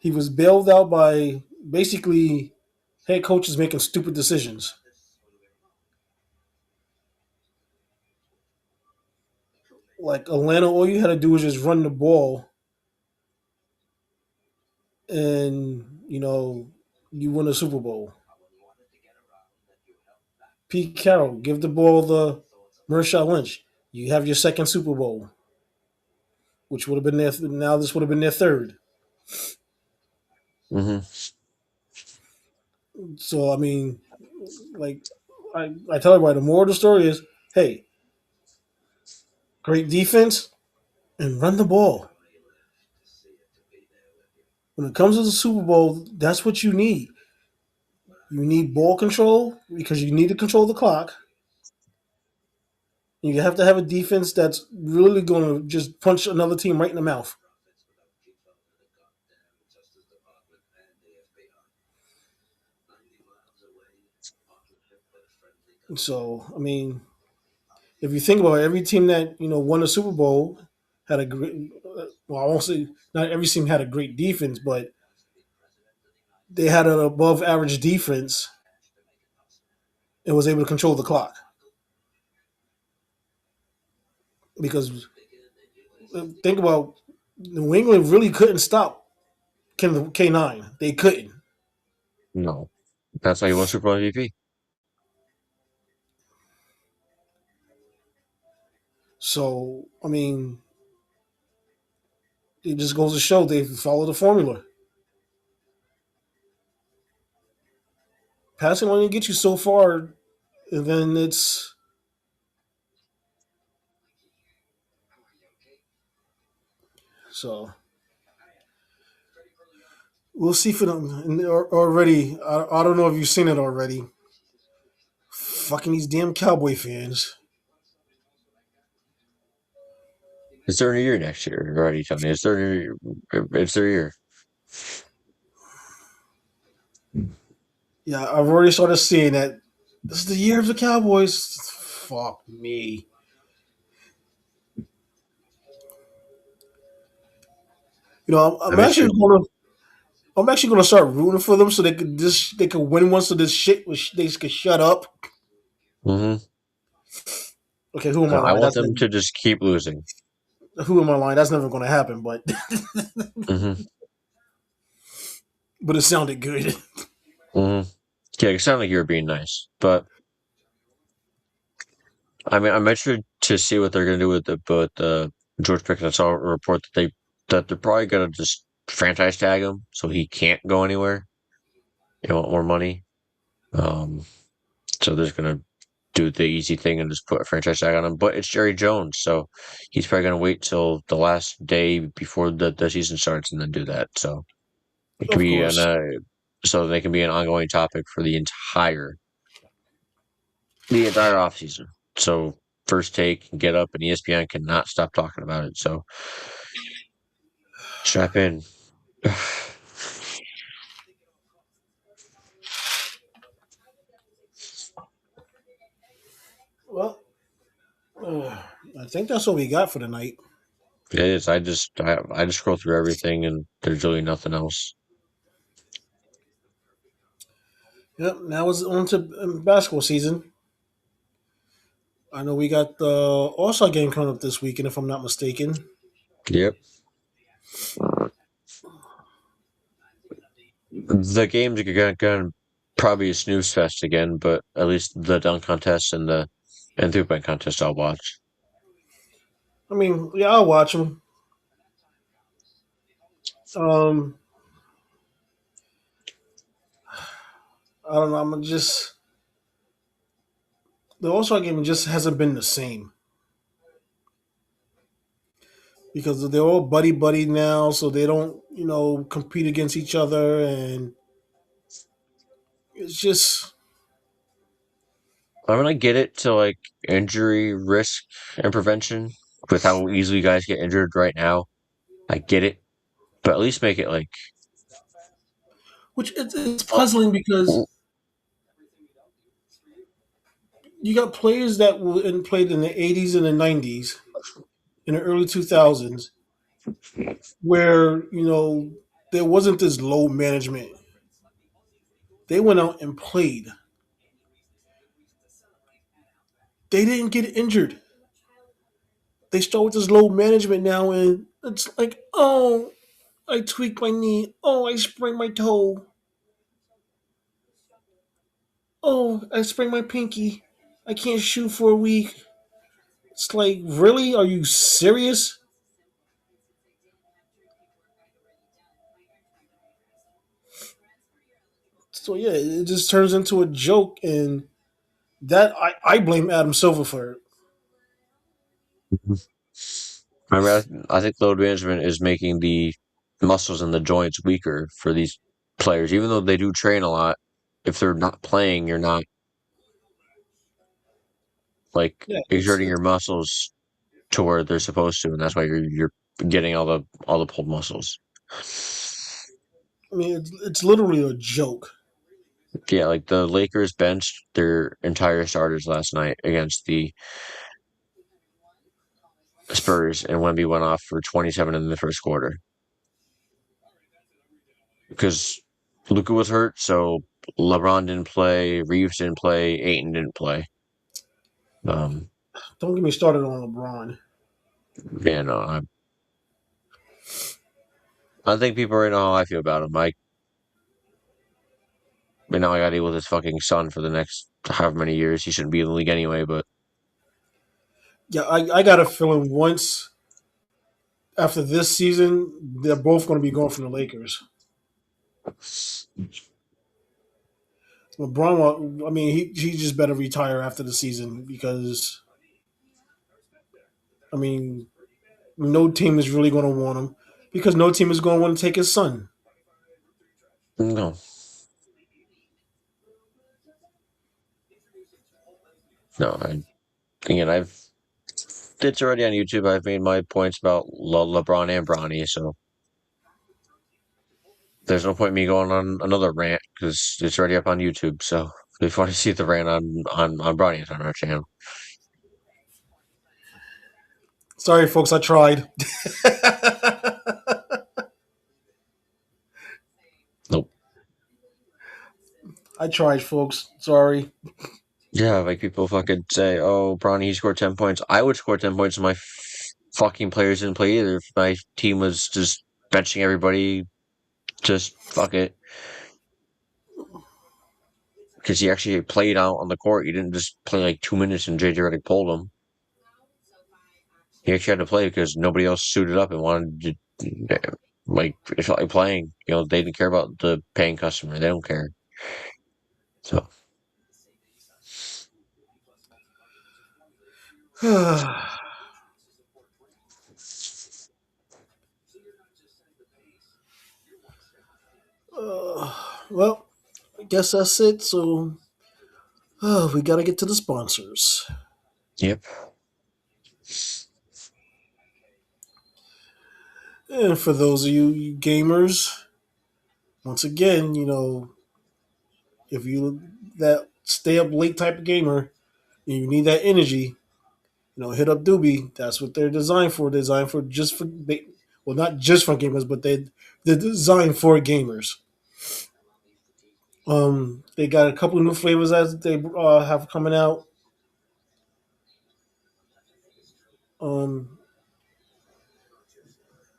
he was bailed out by basically head coaches making stupid decisions. Like Atlanta, all you had to do was just run the ball, and you win a Super Bowl. Pete Carroll, give the ball to Marshawn Lynch. You have your second Super Bowl, which would have been their now. This would have been their third. hmm So I mean, like I tell everybody, the moral of the story is, hey, great defense and run the ball. When it comes to the Super Bowl, that's what you need. You need ball control because you need to control the clock. You have to have a defense that's really going to just punch another team right in the mouth. So I mean, if you think about it, every team that won the Super Bowl had a great. Well, I won't say not every team had a great defense, but they had an above average defense and was able to control the clock because think about New England really couldn't stop K9. They couldn't. No, that's why he won Super Bowl MVP. So I mean, it just goes to show they follow the formula. Passing only get you so far, and then it's so we'll see for them. And already, I don't know if you've seen it already. Fucking these damn Cowboy fans. It's their year next year. Already, Tony. It's their year. Yeah, I've already started seeing that. This is the year of the Cowboys. Fuck me. I bet you. I'm actually gonna start rooting for them so they could win one so this shit they could shut up. Mm-hmm. Okay, who am I I lying? want them to just keep losing. Who am I lying? That's never gonna happen. But Mm-hmm. but it sounded good. Mm-hmm. Yeah, it sounded like you were being nice, but I mean, I'm interested to see what they're going to do with the George Pickens. I saw a report that they're probably going to just franchise tag him so he can't go anywhere. They want more money. Um, so they're just going to do the easy thing and just put a franchise tag on him. But it's Jerry Jones, so he's probably going to wait till the last day before the season starts and then do that. So it could Of be course. so they can be an ongoing topic for the entire offseason. So First Take can get up and ESPN cannot stop talking about it. So strap in. Well, I think that's what we got for tonight. It is. I just scroll through everything and there's really nothing else. Yep. Now it's on to basketball season. I know we got the All Star game coming up this weekend, if I'm not mistaken. Yep. The games are going to probably a snooze fest again, but at least the dunk contest and 3-point contest I'll watch. I mean, yeah, I'll watch them. Um, I don't know. I'm just the All Star game just hasn't been the same because they're all buddy buddy now, so they don't compete against each other, and it's just I mean, I get it to like injury risk and prevention with how easily guys get injured right now. I get it, but at least make it like which it's uh, puzzling because you got players that played in the 80s and the 90s, in the early 2000s, where there wasn't this load management. They went out and played. They didn't get injured. They start with this load management now, and it's like, oh, I tweaked my knee. Oh, I sprained my toe. Oh, I sprained my pinky. I can't shoot for a week. It's like, really? Are you serious? So yeah, it just turns into a joke, and that I blame Adam Silver for it. I mean, I think load management is making the muscles and the joints weaker for these players, even though they do train a lot. If they're not playing, you're not like Yeah, exerting your muscles to where they're supposed to, and that's why you're getting all the pulled muscles. I mean, it's literally a joke. Yeah, like the Lakers benched their entire starters last night against the Spurs, and Wemby went off for 27 in the first quarter because Luka was hurt, so LeBron didn't play, Reeves didn't play, Ayton didn't play. Um, Don't get me started on LeBron. yeah, no, I think people already know how I feel about him. Now I got to deal with his fucking son for the next however many years. He shouldn't be in the league anyway, but Yeah, I got a feeling once after this season, they're both going to be going from the Lakers. LeBron, I mean, he just better retire after the season because I mean, no team is really going to want him because no team is going to want to take his son. no, no. Again, it's already on YouTube. I've made my points about LeBron and Bronny, so there's no point in me going on another rant because it's already up on YouTube. So if you want to see the rant on Bronny, it's on our channel. Sorry, folks, I tried. Nope. I tried, folks. Sorry. Yeah, like people fucking say, "Oh, Bronny, he scored 10 points." I would score 10 points if my fucking players didn't play either. If my team was just benching everybody, just fuck it. Because he actually played out on the court. He didn't just play like 2 minutes and JJ Redick pulled him. He actually had to play because nobody else suited up and wanted to, like, it felt like playing. They didn't care about the paying customer. They don't care. So, Well, I guess that's it. So we got to get to the sponsors. yep. And for those of you gamers, once again, if you that stay up late type of gamer and you need that energy, hit up Doobie. That's what they're designed for. Designed for just for well, not just for gamers, but they're designed for gamers. They got a couple of new flavors that they have coming out. I'm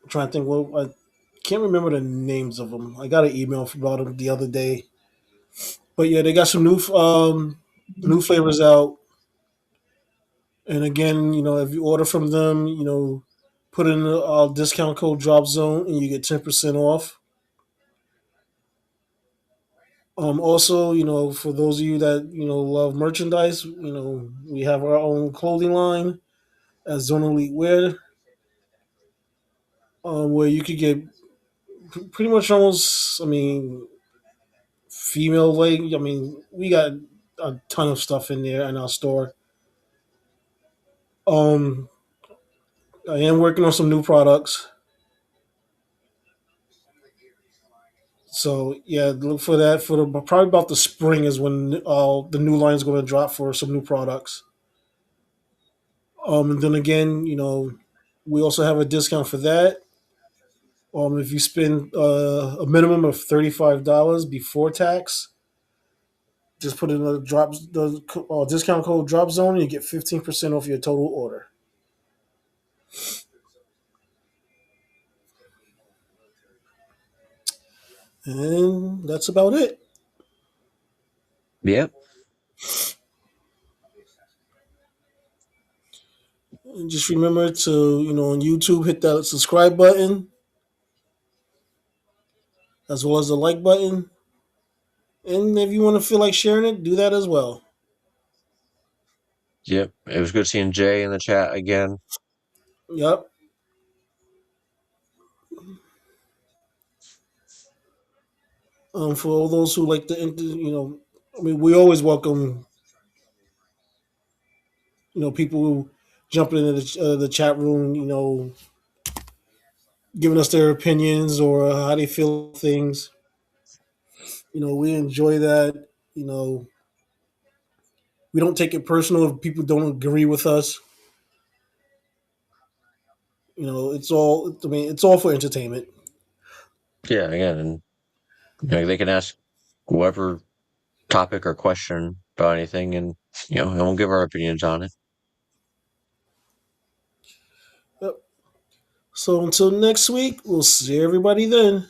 trying to think. Well, I can't remember the names of them. I got an email about them the other day. But yeah, they got some new flavors out. And again, if you order from them, put in the discount code Drop Zone and you get 10% off. Also, for those of you that love merchandise, we have our own clothing line at Zone Elite Wear, where you could get pretty much almost, I mean, female leg. I mean, we got a ton of stuff in there in our store. Um, I am working on some new products. So yeah, look for that for probably about the spring is when the new line is going to drop for some new products. And then again, we also have a discount for that. If you spend a minimum of $35 before tax, just put in the discount code Drop Zone, and you get 15% off your total order. And that's about it. Yep. And just remember to, on YouTube, hit that subscribe button as well as the like button. And if you want to feel like sharing it, do that as well. Yep. It was good seeing Jay in the chat again. Yep. For all those who like to, I mean, we always welcome, people who jumping into the chat room, giving us their opinions or how they feel things. We enjoy that. We don't take it personal if people don't agree with us. It's all. I mean, it's all for entertainment. Yeah, again, and they can ask whoever topic or question about anything, and and we'll give our opinions on it. Yep. So until next week, we'll see everybody then.